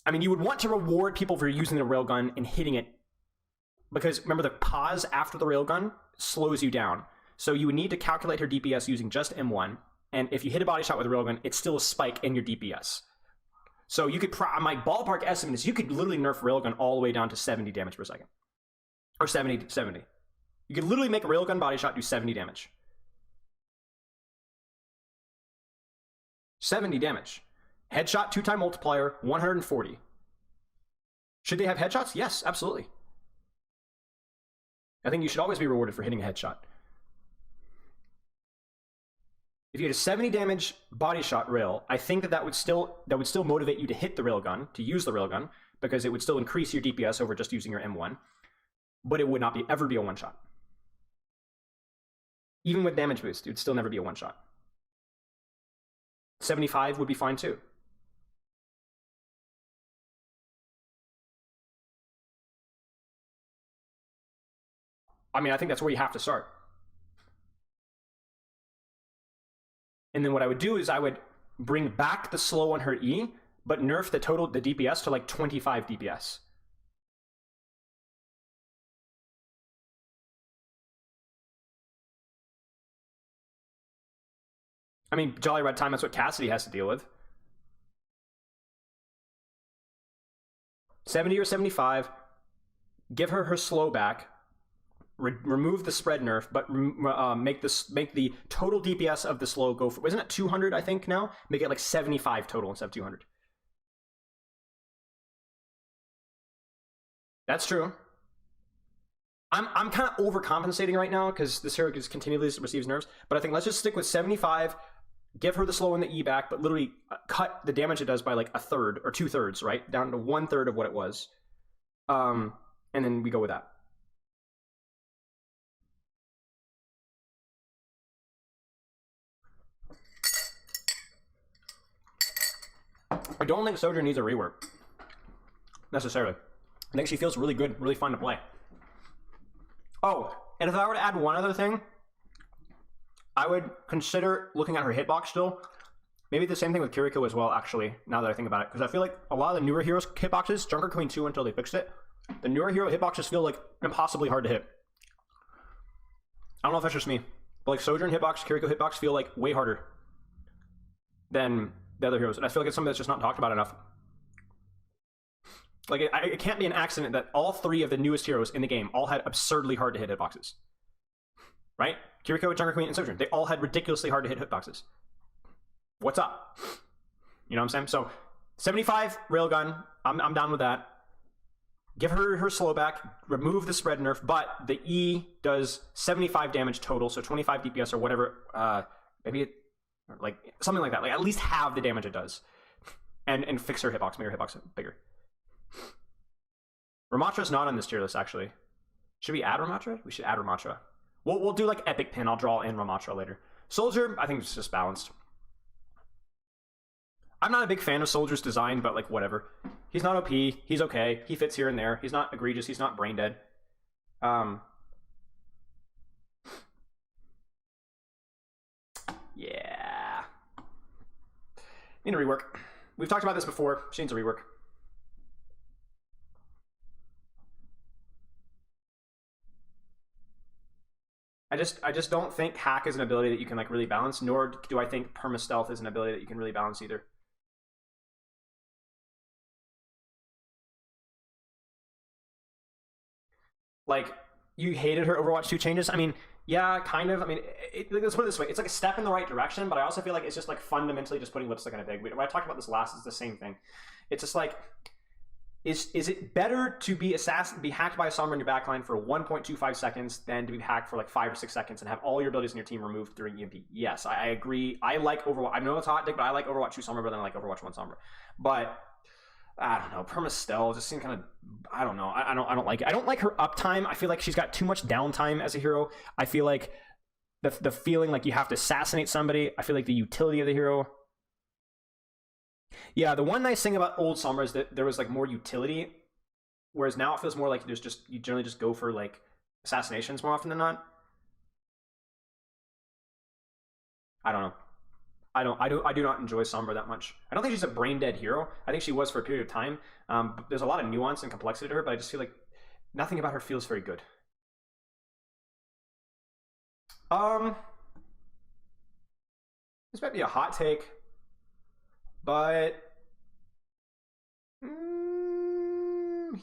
A: I mean, you would want to reward people for using the railgun and hitting it, because remember the pause after the railgun slows you down. So you would need to calculate her DPS using just M1, and if you hit a body shot with a railgun, it's still a spike in your DPS. So you could, my ballpark estimate is you could literally nerf railgun all the way down to 70 damage per second. Or 70. You could literally make a railgun body shot do 70 damage. 70 damage. Headshot 2x multiplier, 140. Should they have headshots? Yes, absolutely. I think you should always be rewarded for hitting a headshot. If you had a 70 damage body shot rail, I think that would still motivate you to hit the railgun, to use the railgun, because it would still increase your DPS over just using your M1, but it would not ever be a one shot. Even with damage boost, it would still never be a one shot. 75 would be fine too. I mean, I think that's where you have to start. And then what I would do is I would bring back the slow on her E, but nerf the DPS to like 25 DPS. I mean, Jolly Red Time, that's what Cassidy has to deal with. 70 or 75, give her slow back, remove the spread nerf, but make the total DPS of the slow go for, isn't it 200 I think now? Make it like 75 total instead of 200. That's true. I'm kind of overcompensating right now because this hero just continually receives nerfs, but I think let's just stick with 75, give her the slow and the E back, but literally cut the damage it does by like a third or 2/3, right? Down to 1/3 of what it was. And then we go with that. I don't think Sojourn needs a rework, necessarily. I think she feels really good, really fun to play. Oh, and if I were to add one other thing, I would consider looking at her hitbox still. Maybe the same thing with Kiriko as well, actually, now that I think about it. Because I feel like a lot of the newer heroes' hitboxes, Junker Queen 2 until they fixed it, the newer hero hitboxes feel like impossibly hard to hit. I don't know if that's just me, but like Sojourn hitbox, Kiriko hitbox feel like way harder than the other heroes. And I feel like it's something that's just not talked about enough. Like, it can't be an accident that all three of the newest heroes in the game all had absurdly hard to hit hitboxes. Right? Kiriko, Junker Queen, and Sojourn. They all had ridiculously hard to hit hitboxes. What's up? You know what I'm saying? So, 75 railgun. I'm down with that. Give her slow back. Remove the spread nerf. But the E does 75 damage total, so 25 DPS or whatever. Maybe it... Or like something like that. Like at least have the damage it does. And fix her hitbox, make her hitbox bigger. Ramatra's not on this tier list, actually. Should we add Ramatra? We should add Ramatra. We'll do like epic pin. I'll draw in Ramatra later. Soldier, I think it's just balanced. I'm not a big fan of Soldier's design, but like whatever. He's not OP. He's okay. He fits here and there. He's not egregious. He's not brain dead. Yeah. Need a rework. We've talked about this before. She needs a rework. I just don't think hack is an ability that you can like really balance, nor do I think perma stealth is an ability that you can really balance either. Like, you hated her Overwatch 2 changes? I mean, yeah, kind of. I mean, let's put it this way. It's like a step in the right direction, but I also feel like it's just like fundamentally just putting lipstick on a pig. When I talked about this last, it's the same thing. It's just like, is it better to be hacked by a Sombra in your backline for 1.25 seconds than to be hacked for like 5 or 6 seconds and have all your abilities in your team removed during EMP? Yes, I agree. I like Overwatch. I know it's a hot dick, but I like Overwatch 2 Sombra better than I like Overwatch 1 Sombra. But I don't know. Perma Stell just seemed kind of, I don't know. I don't like it. I don't like her uptime. I feel like she's got too much downtime as a hero. I feel like the feeling like you have to assassinate somebody. I feel like the utility of the hero. Yeah, the one nice thing about old Sombra is that there was like more utility, whereas now it feels more like you generally just go for like assassinations more often than not. I don't know. I do not enjoy Sombra that much. I don't think she's a brain dead hero. I think she was for a period of time. But there's a lot of nuance and complexity to her, but I just feel like nothing about her feels very good. This might be a hot take, but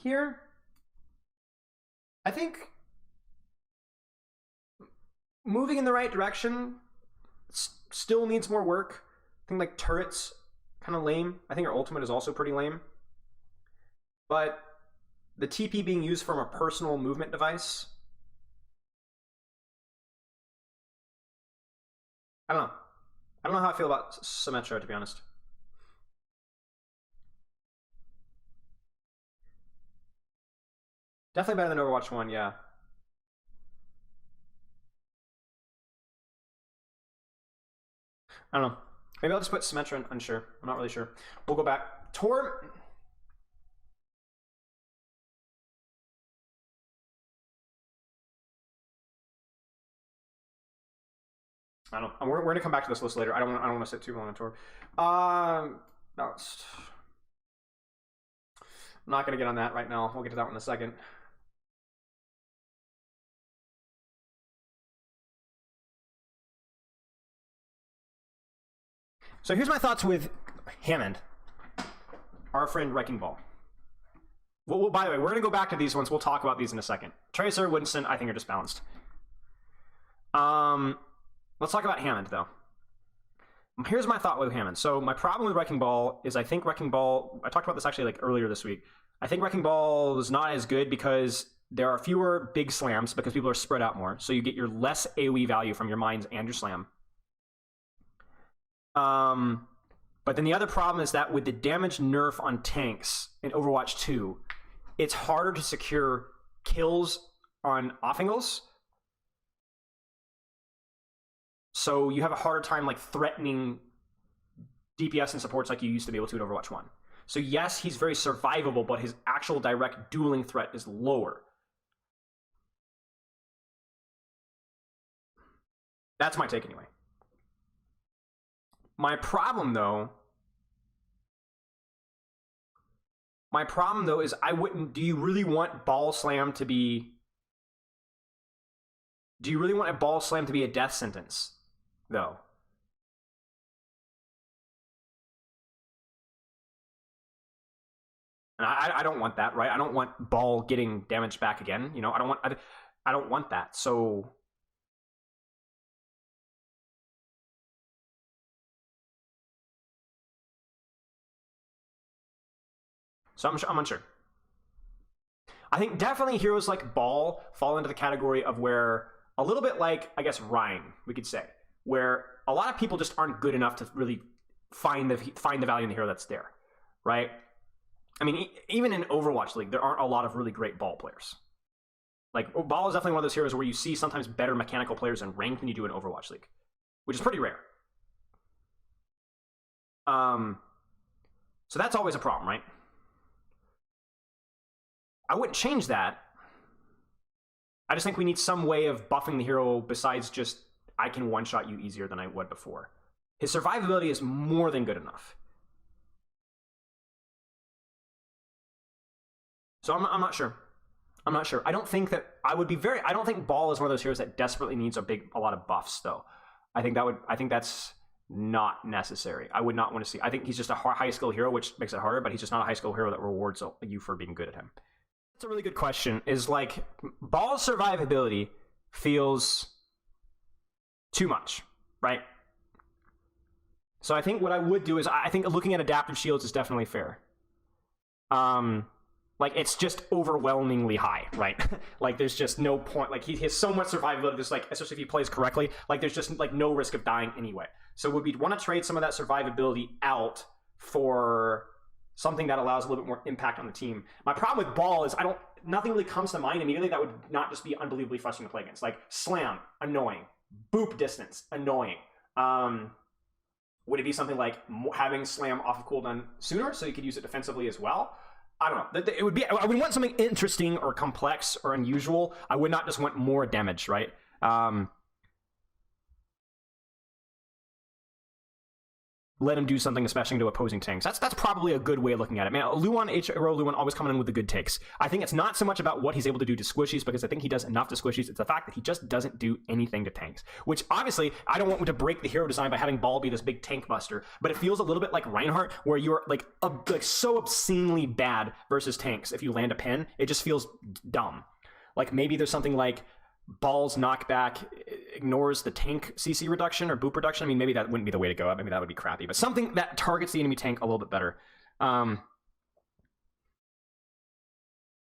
A: here, I think moving in the right direction still needs more work. I think like turrets kind of lame. I think her ultimate is also pretty lame. But the TP being used from a personal movement device, I don't know. I don't know how I feel about Symmetra, to be honest. Definitely better than Overwatch 1, yeah. I don't know. Maybe I'll just put Symmetra in unsure. I'm not really sure. We'll go back. Tor. I don't know. We're going to come back to this list later. I don't want to sit too long on Tor. No, I'm not going to get on that right now. We'll get to that one in a second. So here's my thoughts with Hammond, our friend Wrecking Ball. Well, by the way, we're going to go back to these ones. We'll talk about these in a second. Tracer, Winston, I think are just balanced. Let's talk about Hammond, though. Here's my thought with Hammond. So my problem with Wrecking Ball is I think Wrecking Ball, I talked about this actually like earlier this week. I think Wrecking Ball is not as good because there are fewer big slams because people are spread out more. So you get your less AoE value from your mines and your slam. But then the other problem is that with the damage nerf on tanks in Overwatch 2, it's harder to secure kills on off-angles. So you have a harder time like threatening DPS and supports like you used to be able to in Overwatch 1. So yes, he's very survivable, but his actual direct dueling threat is lower. That's my take anyway. My problem though is I wouldn't, do you really want Ball Slam to be, do you really want a Ball Slam to be a death sentence though? And I don't want that, right? I don't want Ball getting damaged back again. You know, I don't want that. So I'm unsure. I think definitely heroes like Ball fall into the category of where a little bit like, I guess, Ryan, we could say. where a lot of people just aren't good enough to really find the value in the hero that's there, right? I mean, even in Overwatch League, there aren't a lot of really great ball players. Like, ball is definitely one of those heroes where you see sometimes better mechanical players in ranked than you do in Overwatch League, which is pretty rare. So that's always a problem, right? I wouldn't change that. I just think we need some way of buffing the hero besides just, I can one-shot you easier than I would before. His survivability is more than good enough. So I'm not sure. I'm not sure. I don't think that I would be very. I don't think Ball is one of those heroes that desperately needs a lot of buffs, though. I think that's not necessary. I would not want to see. I think he's just a high skill hero, which makes it harder. But he's just not a high skill hero that rewards you for being good at him. That's a really good question. Is like Ball's survivability feels too much, right? So I think what I would do is I think looking at adaptive shields is definitely fair. Like, it's just overwhelmingly high, right? Like, there's just no point. Like, he has so much survivability, just like, especially if he plays correctly, like, there's just, like, no risk of dying anyway. So would we want to trade some of that survivability out for something that allows a little bit more impact on the team? My problem with Ball is nothing really comes to mind immediately that would not just be unbelievably frustrating to play against. Like, Slam, annoying. Boop distance, annoying. Would it be something like having Slam off of cooldown sooner so you could use it defensively as well? I don't know. It would be. I would want something interesting or complex or unusual. I would not just want more damage, right? Let him do something, especially to opposing tanks. That's probably a good way of looking at it. Man, Luan always coming in with the good takes. I think it's not so much about what he's able to do to squishies, because I think he does enough to squishies. It's the fact that he just doesn't do anything to tanks, which obviously I don't want to break the hero design by having Ball be this big tank buster, but it feels a little bit like Reinhardt, where you're like so obscenely bad versus tanks. If you land a pin, it just feels dumb. Like, maybe there's something like Ball's knockback ignores the tank CC reduction or boop reduction. I mean, maybe that wouldn't be the way to go. Maybe that would be crappy, but something that targets the enemy tank a little bit better. I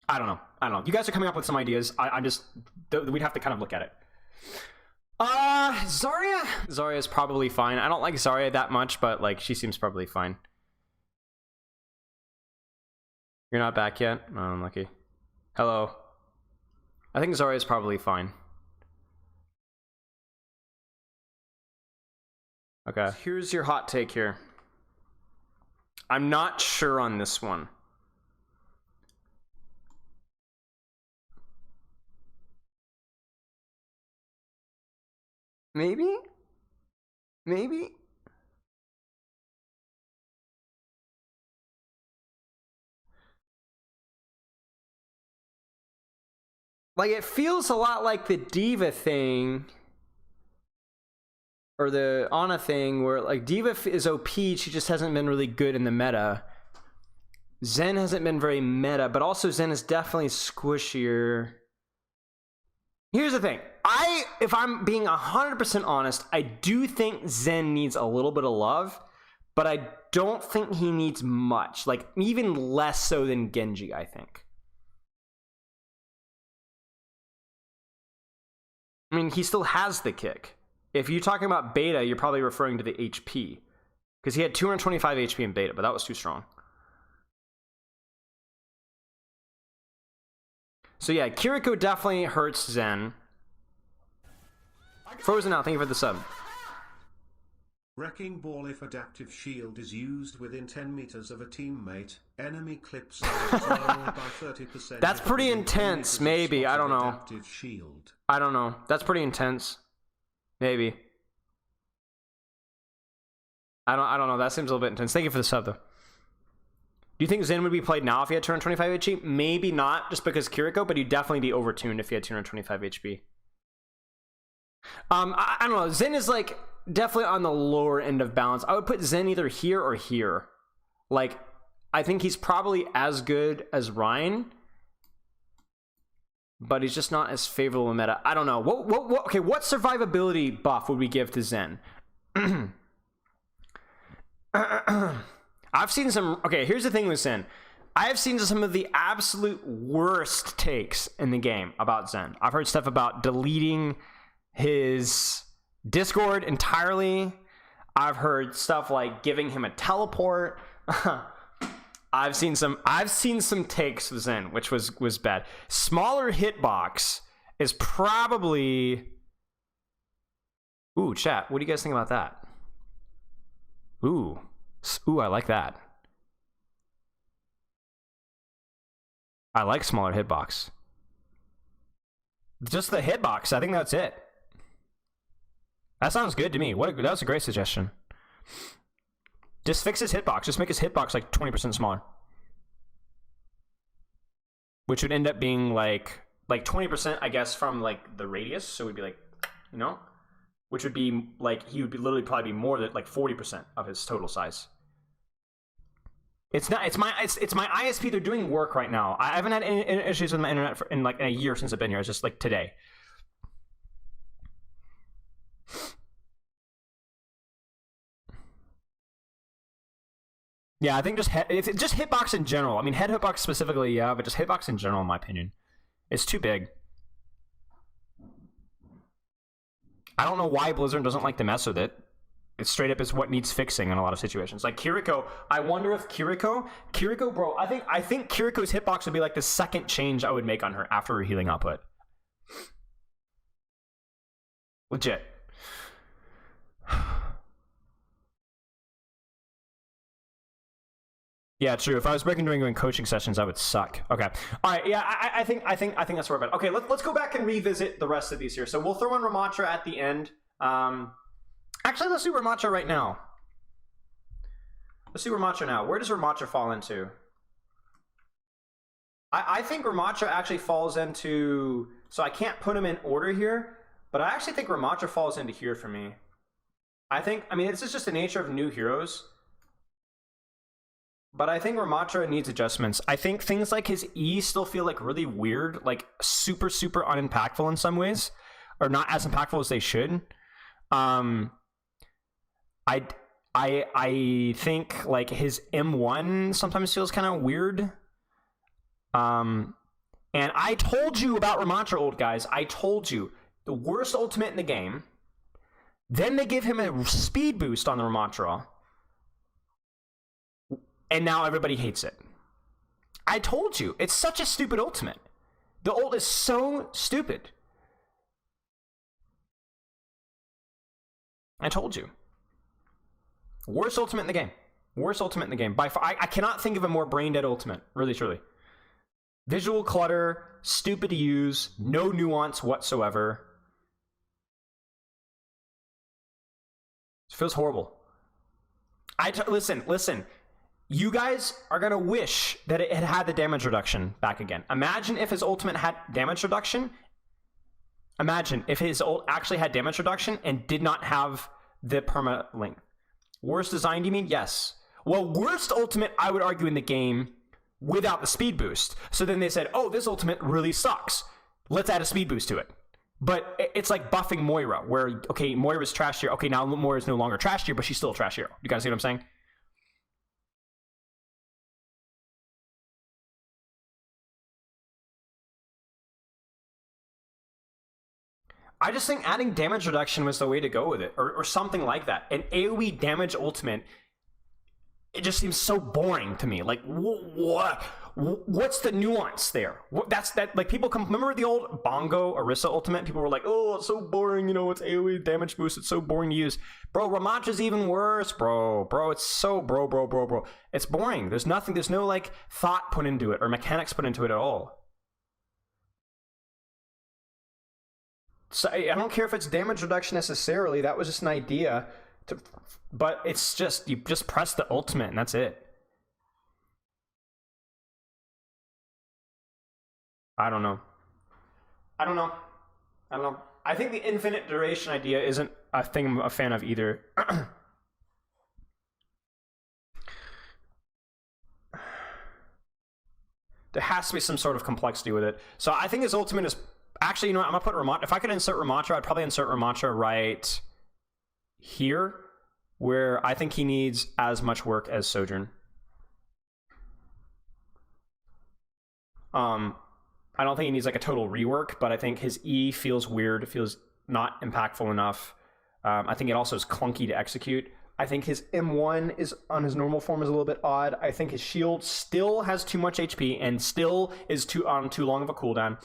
A: don't know. You guys are coming up with some ideas. We'd have to kind of look at it. Zarya's probably fine. I don't like Zarya that much, but like, she seems probably fine. You're not back yet? Oh, I'm lucky. Hello. I think Zarya's probably fine. Okay, here's your hot take here. I'm not sure on this one. Maybe? Like, it feels a lot like the Diva thing, or the Ana thing, where like Diva is OP, she just hasn't been really good in the meta. Zen hasn't been very meta, but also Zen is definitely squishier. Here's the thing. If I'm being 100% honest, I do think Zen needs a little bit of love, but I don't think he needs much. Like, even less so than Genji, I think. I mean, he still has the kick. If you're talking about beta, you're probably referring to the HP, because he had 225 HP in beta, but that was too strong. So yeah, Kiriko definitely hurts Zen. Frozen out, thank you for the sub.
B: Wrecking Ball: if adaptive shield is used within 10 meters of a teammate, enemy clips are by 30%.
A: That's pretty intense, maybe. I don't know.
B: Adaptive shield.
A: I don't know. That's pretty intense. Maybe. I don't know. That seems a little bit intense. Thank you for the sub, though. Do you think Zen would be played now if he had 225 HP? Maybe not, just because Kiriko, but he'd definitely be overtuned if he had 225 HP. I don't know. Zen is like definitely on the lower end of balance. I would put Zen either here or here. Like, I think he's probably as good as Ryan, but he's just not as favorable in meta. I don't know. Okay, what survivability buff would we give to Zen? I've seen some. Okay, here's the thing with Zen. I have seen some of the absolute worst takes in the game about Zen. I've heard stuff about deleting his Discord entirely. I've heard stuff like giving him a teleport. I've seen some takes with Zen, which was bad. Smaller hitbox is probably. Ooh, chat. What do you guys think about that? Ooh, I like that. I like smaller hitbox. Just the hitbox. I think that's it. That sounds good to me. That was a great suggestion. Just fix his hitbox. Just make his hitbox like 20% smaller. Which would end up being like 20%, I guess, from like the radius. So it would be like, you know, which would be like, he would be literally probably be more than like 40% of his total size. It's not. It's my ISP. They're doing work right now. I haven't had any issues with my internet in like a year since I've been here. It's just like today. Yeah, I think it's just hitbox in general. I mean, head hitbox specifically, yeah, but just hitbox in general, in my opinion, it's too big. I don't know why Blizzard doesn't like to mess with it. It straight up is what needs fixing in a lot of situations. Like Kiriko, I wonder if Kiriko, bro, I think Kiriko's hitbox would be like the second change I would make on her after her healing output. Legit. Yeah, true. If I was breaking doing coaching sessions, I would suck. Okay. All right. Yeah, I think that's where we're at. Okay, let's go back and revisit the rest of these here. So we'll throw in Ramatra at the end. Actually, let's do Ramatra right now. Let's do Ramatra now. Where does Ramatra fall into? I think Ramatra actually falls into... So I can't put them in order here, but I actually think Ramatra falls into here for me. I mean, this is just the nature of new heroes. But I think Ramatra needs adjustments. I think things like his E still feel like really weird, like super, super unimpactful in some ways, or not as impactful as they should. I think like his M1 sometimes feels kind of weird. And I told you about Ramatra, old guys. I told you the worst ultimate in the game. Then they give him a speed boost on the Ramatra. And now everybody hates it. I told you. It's such a stupid ultimate. The ult is so stupid. I told you. Worst ultimate in the game. Worst ultimate in the game. By far, I cannot think of a more brain-dead ultimate. Really, truly. Visual clutter. Stupid to use. No nuance whatsoever. It feels horrible. Listen. You guys are going to wish that it had the damage reduction back again. Imagine if his ultimate had damage reduction. Imagine if his ult actually had damage reduction and did not have the perma link. Worst design, do you mean? Yes. Well, worst ultimate, I would argue, in the game without the speed boost. So then they said, oh, this ultimate really sucks. Let's add a speed boost to it. But it's like buffing Moira, where, okay, Moira's trash tier. Okay, now Moira's no longer trash tier, but she's still a trash hero. You guys see what I'm saying? I just think adding damage reduction was the way to go with it, or something like that. An AoE damage ultimate, it just seems so boring to me. Like, what's the nuance there? Like, people remember the old Bongo Orisa ultimate? People were like, oh, it's so boring, you know, it's AoE damage boost, it's so boring to use. Bro, Ramatra's even worse, bro, it's so, bro. It's boring. There's no, like, thought put into it, or mechanics put into it at all. So I don't care if it's damage reduction necessarily. That was just an idea. But it's just, you just press the ultimate and that's it. I don't know. I think the infinite duration idea isn't a thing I'm a fan of either. There has to be some sort of complexity with it. So I think his ultimate is... Actually, you know what? I'm going to put Ramatra... If I could insert Ramatra, I'd probably insert Ramatra right here, where I think he needs as much work as Sojourn. I don't think he needs like a total rework, but I think his E feels weird. It feels not impactful enough. I think it also is clunky to execute. I think his M1 is on his normal form is a little bit odd. I think his shield still has too much HP and still is too long of a cooldown.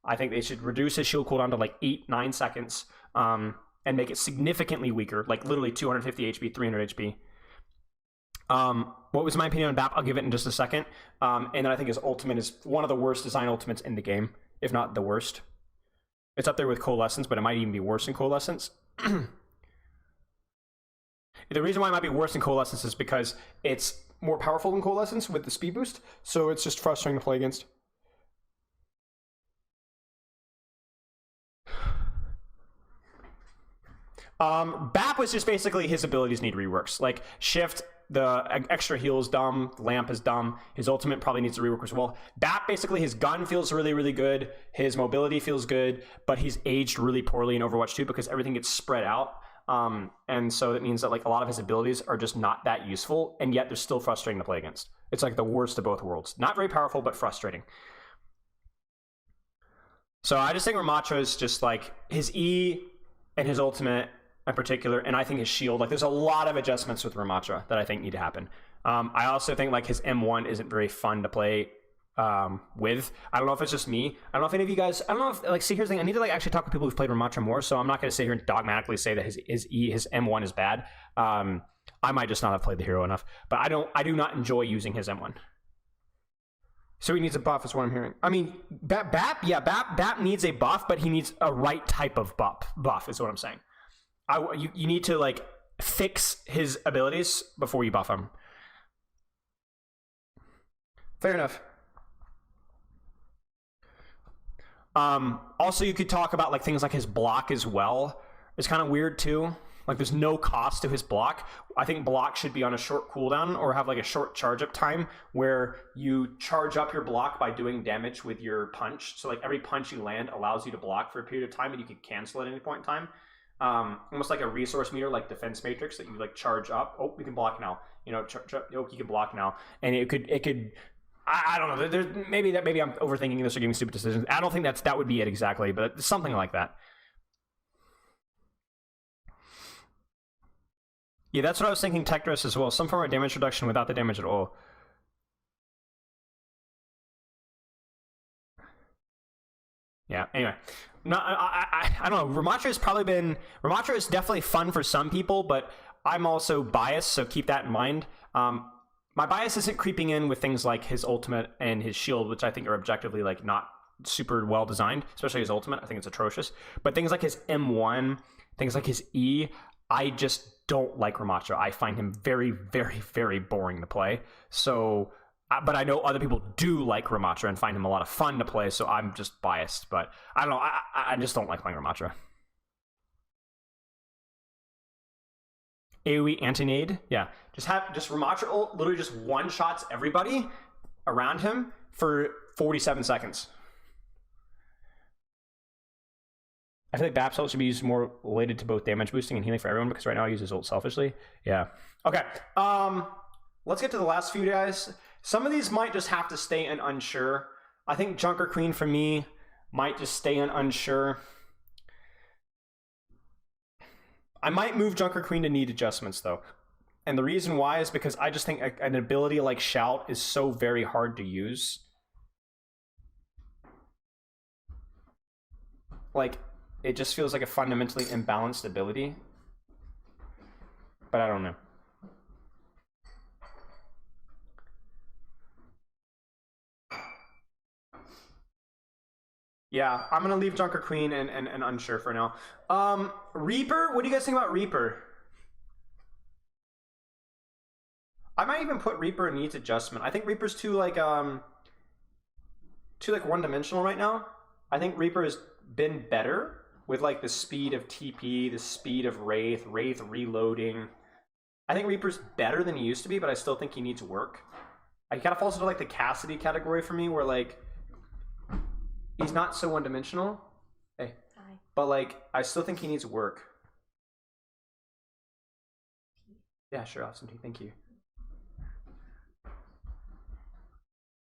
A: I think they should reduce his shield cooldown to like 8-9 seconds and make it significantly weaker, like literally 250 HP, 300 HP. What was my opinion on BAP? I'll give it in just a second. And then I think his ultimate is one of the worst design ultimates in the game, if not the worst. It's up there with Coalescence, but it might even be worse than Coalescence. The reason why it might be worse than Coalescence is because it's more powerful than Coalescence with the speed boost, so it's just frustrating to play against. BAP was just basically his abilities need reworks. Like Shift, the extra heal is dumb, Lamp is dumb, his ultimate probably needs to rework as well. BAP, basically his gun feels really, really good, his mobility feels good, but he's aged really poorly in Overwatch 2 because everything gets spread out. And so that means that like a lot of his abilities are just not that useful, and yet they're still frustrating to play against. It's like the worst of both worlds. Not very powerful, but frustrating. So I just think Ramatra is just like his E and his ultimate in particular, and I think his shield, like there's a lot of adjustments with Ramatra that I think need to happen. I also think like his M1 isn't very fun to play with. I don't know if it's just me. I don't know if any of you guys, I don't know if, like, see, here's the thing. I need to like actually talk to people who've played Ramatra more, so I'm not going to sit here and dogmatically say that his M1 is bad. I might just not have played the hero enough, but I do not enjoy using his M1. So he needs a buff is what I'm hearing. I mean, BAP needs a buff, but he needs a right type of buff is what I'm saying. You need to like fix his abilities before you buff him. Fair enough. Also, you could talk about like things like his block as well. It's kind of weird too. Like there's no cost to his block. I think block should be on a short cooldown or have like a short charge up time where you charge up your block by doing damage with your punch. So like every punch you land allows you to block for a period of time and you can cancel at any point in time. Almost like a resource meter, like Defense Matrix, that you like charge up. Oh, we can block now. You know, you can block now, and it could. I don't know. There's maybe I'm overthinking this or giving stupid decisions. I don't think that would be it exactly, but something like that. Yeah, that's what I was thinking. Tekdris as well. Some form of damage reduction without the damage at all. Yeah. Anyway, no, I don't know. Ramatra is definitely fun for some people, but I'm also biased, so keep that in mind. My bias isn't creeping in with things like his ultimate and his shield, which I think are objectively like not super well designed, especially his ultimate. I think it's atrocious. But things like his M1, things like his E, I just don't like Ramatra. I find him very, very, very boring to play. So, but I know other people do like Ramatra and find him a lot of fun to play, so I'm just biased. But I don't know. I just don't like playing Ramatra. AoE anti-nade, yeah. Just Ramatra literally just one-shots everybody around him for 47 seconds. I feel like BAP's ult should be used more related to both damage boosting and healing for everyone, because right now I use his ult selfishly. Yeah. Okay. Let's get to the last few guys. Some of these might just have to stay in unsure. I think Junker Queen for me might just stay in unsure. I might move Junker Queen to need adjustments though. And the reason why is because I just think an ability like Shout is so very hard to use. Like, it just feels like a fundamentally imbalanced ability. But I don't know. Yeah, I'm gonna leave Junker Queen and unsure for now. Reaper, what do you guys think about Reaper? I might even put Reaper in needs adjustment. I think Reaper's too one-dimensional right now. I think Reaper has been better with like the speed of TP, the speed of Wraith reloading. I think Reaper's better than he used to be, but I still think he needs work. He kind of falls into like the Cassidy category for me, where like he's not so one-dimensional. Hey. Hi. But like I still think he needs work. Yeah, sure, awesome. Thank you.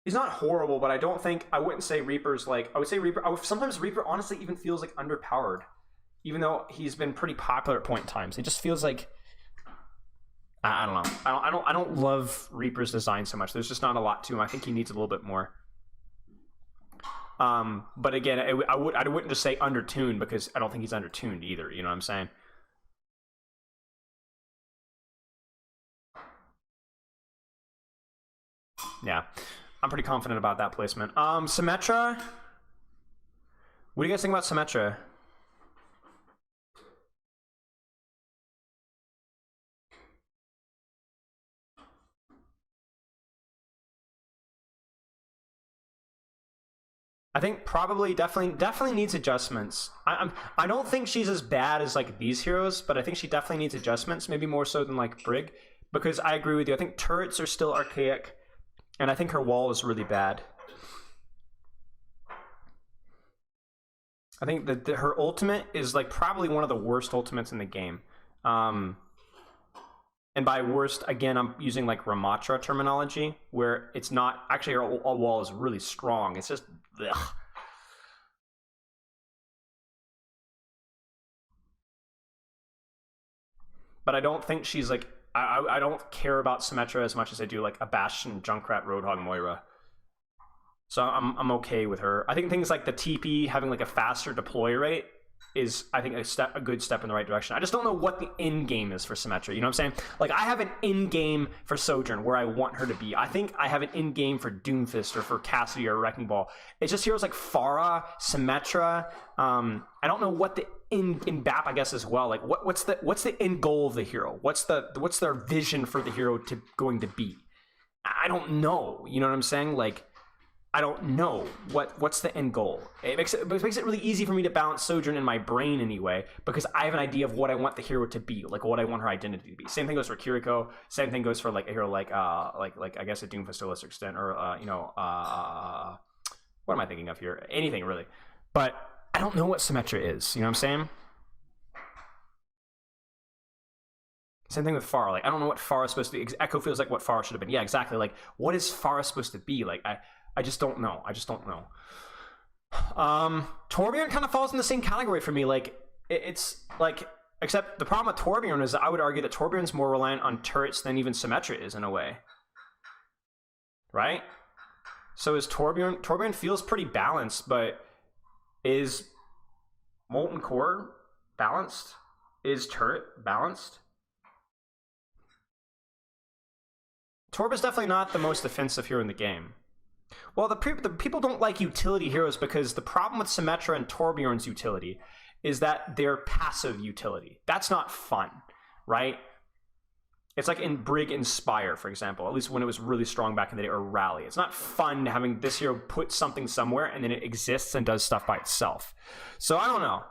A: He's not horrible, but I wouldn't say Reaper's like, I would say Reaper, sometimes Reaper honestly even feels like underpowered. even though he's been pretty popular at point in times. It just feels like I don't know. I don't love Reaper's design so much. There's just not a lot to him. I think he needs a little bit more. But again, I wouldn't just say undertuned because I don't think he's undertuned either. You know what I'm saying? Yeah, I'm pretty confident about that placement. Symmetra. What do you guys think about Symmetra? I think probably definitely needs adjustments. I don't think she's as bad as like these heroes, but I think she definitely needs adjustments, maybe more so than like Brig, because I agree with you. I think turrets are still archaic, and I think her wall is really bad. I think that her ultimate is like probably one of the worst ultimates in the game. And by worst, again, I'm using like Ramatra terminology, where it's not actually her wall is really strong. It's just ugh. But I don't think she's like I don't care about Symmetra as much as I do like a Bastion, Junkrat, Roadhog, Moira. So I'm okay with her. I think things like the TP having like a faster deploy rate is, I think, a good step in the right direction. I just don't know what the end game is for Symmetra. You know what I'm saying? Like, I have an end game for Sojourn where I want her to be. I think I have an end game for Doomfist or for Cassidy or Wrecking Ball. It's just heroes like Pharah, Symmetra. I don't know what the in BAP, I guess, as well. Like, what's the end goal of the hero? What's their vision for the hero going to be? I don't know. You know what I'm saying? Like, I don't know what's the end goal. It makes it really easy for me to balance Sojourn in my brain anyway, because I have an idea of what I want the hero to be, like what I want her identity to be. Same thing goes for Kiriko. Same thing goes for like a hero like I guess a Doomfist to a lesser extent, or what am I thinking of here? Anything really, but I don't know what Symmetra is. You know what I'm saying? Same thing with Pharah. Like, I don't know what Pharah is supposed to be. Echo feels like what Pharah should have been. Yeah, exactly. Like, what is Pharah supposed to be? Like, I just don't know. Torbjorn kind of falls in the same category for me. Like, it's like, except the problem with Torbjorn is that I would argue that Torbjorn's more reliant on turrets than even Symmetra is in a way. Right? So is Torbjorn. Torbjorn feels pretty balanced, but is Molten Core balanced? Is turret balanced? Torb is definitely not the most offensive hero in the game. Well, the people don't like utility heroes because the problem with Symmetra and Torbjorn's utility is that they're passive utility. That's not fun, right? It's like in Brig Inspire, for example, at least when it was really strong back in the day, or Rally. It's not fun having this hero put something somewhere and then it exists and does stuff by itself. So I don't know.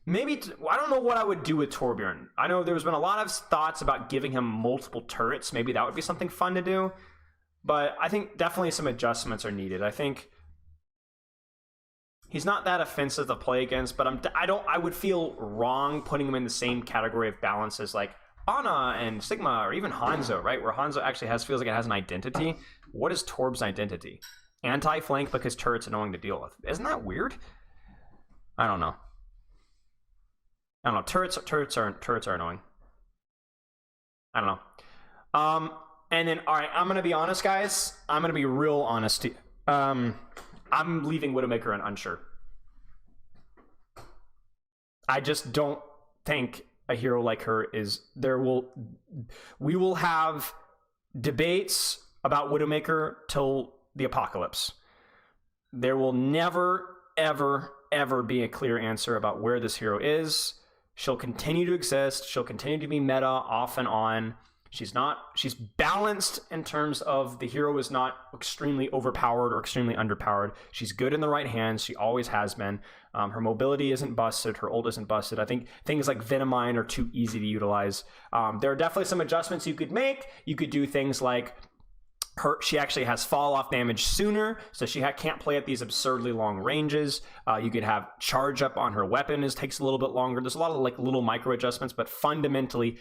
A: Maybe, I don't know what I would do with Torbjorn. I know there's been a lot of thoughts about giving him multiple turrets. Maybe that would be something fun to do. But I think definitely some adjustments are needed. I think he's not that offensive to play against, but I would feel wrong putting him in the same category of balance as like Ana and Sigma or even Hanzo, right? Where Hanzo actually feels like it has an identity. What is Torb's identity? Anti-flank because turret's annoying to deal with. Isn't that weird? I don't know. Turrets are annoying. I don't know. And then, all right, I'm gonna be honest, guys. I'm gonna be real honest. I'm leaving Widowmaker and unsure. I just don't think a hero like her is there. We will have debates about Widowmaker till the apocalypse. There will never, ever be a clear answer about where this hero is. She'll continue to exist. She'll continue to be meta off and on. She's balanced in terms of the hero is not extremely overpowered or extremely underpowered. She's good in the right hands. She always has been. Her mobility isn't busted. Her ult isn't busted. I think things like Venomine are too easy to utilize. There are definitely some adjustments you could make. You could do things like she actually has fall off damage sooner, so she can't play at these absurdly long ranges. You could have charge up on her weapon takes a little bit longer. There's a lot of like little micro adjustments, but fundamentally,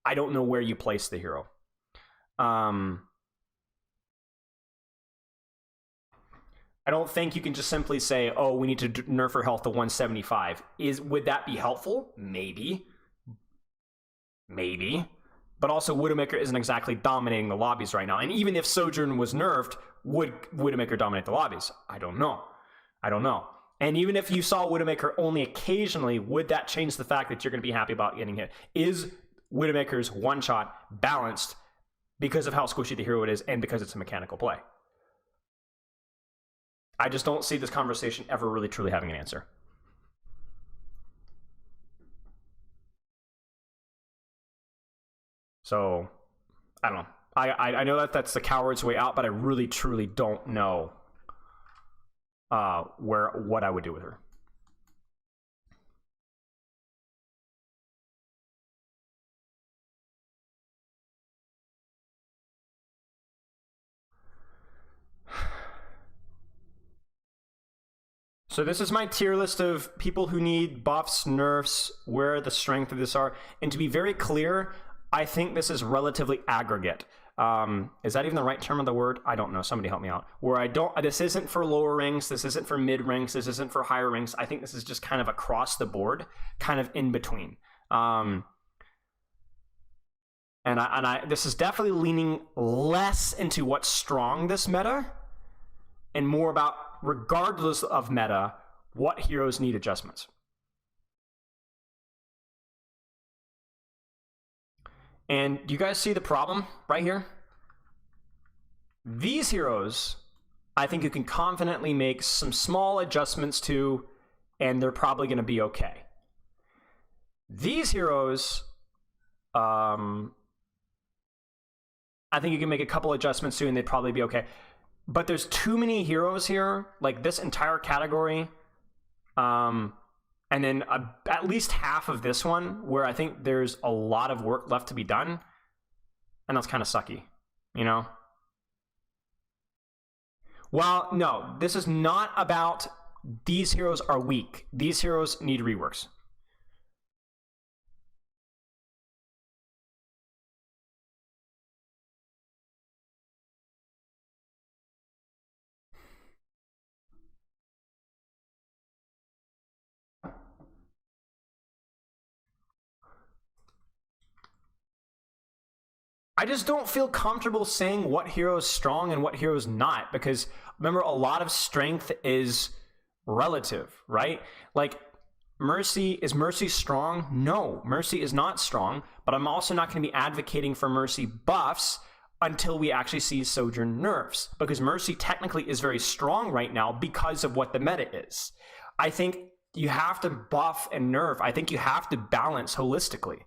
A: I don't know where you place the hero. I don't think you can just simply say, oh, we need to nerf her health to 175. Would that be helpful? Maybe. Maybe. But also, Widowmaker isn't exactly dominating the lobbies right now. And even if Sojourn was nerfed, would Widowmaker dominate the lobbies? I don't know. I don't know. And even if you saw Widowmaker only occasionally, would that change the fact that you're going to be happy about getting hit? Is Widowmaker's one-shot balanced because of how squishy the hero it is and because it's a mechanical play? I just don't see this conversation ever really truly having an answer. So, I don't know. I know that that's the coward's way out, but I really truly don't know what I would do with her. So this is my tier list of people who need buffs, nerfs, where the strength of this are. And to be very clear, I think this is relatively aggregate. Is that even the right term of the word? I don't know. Somebody help me out. This isn't for lower ranks. This isn't for mid ranks. This isn't for higher ranks. I think this is just kind of across the board, kind of in between. This is definitely leaning less into what's strong this meta and more about, regardless of meta, what heroes need adjustments. And do you guys see the problem right here? These heroes, I think you can confidently make some small adjustments to, and they're probably going to be okay. These heroes, I think you can make a couple adjustments to, and they'd probably be okay. But there's too many heroes here, like this entire category, and then at least half of this one, where I think there's a lot of work left to be done, and that's kind of sucky, you know? Well, no, this is not about these heroes are weak. These heroes need reworks. I just don't feel comfortable saying what hero is strong and what hero is not, because remember, a lot of strength is relative, right? Like, is Mercy strong? No, Mercy is not strong, but I'm also not going to be advocating for Mercy buffs until we actually see Sojourn nerfs, because Mercy technically is very strong right now because of what the meta is. I think you have to buff and nerf. I think you have to balance holistically.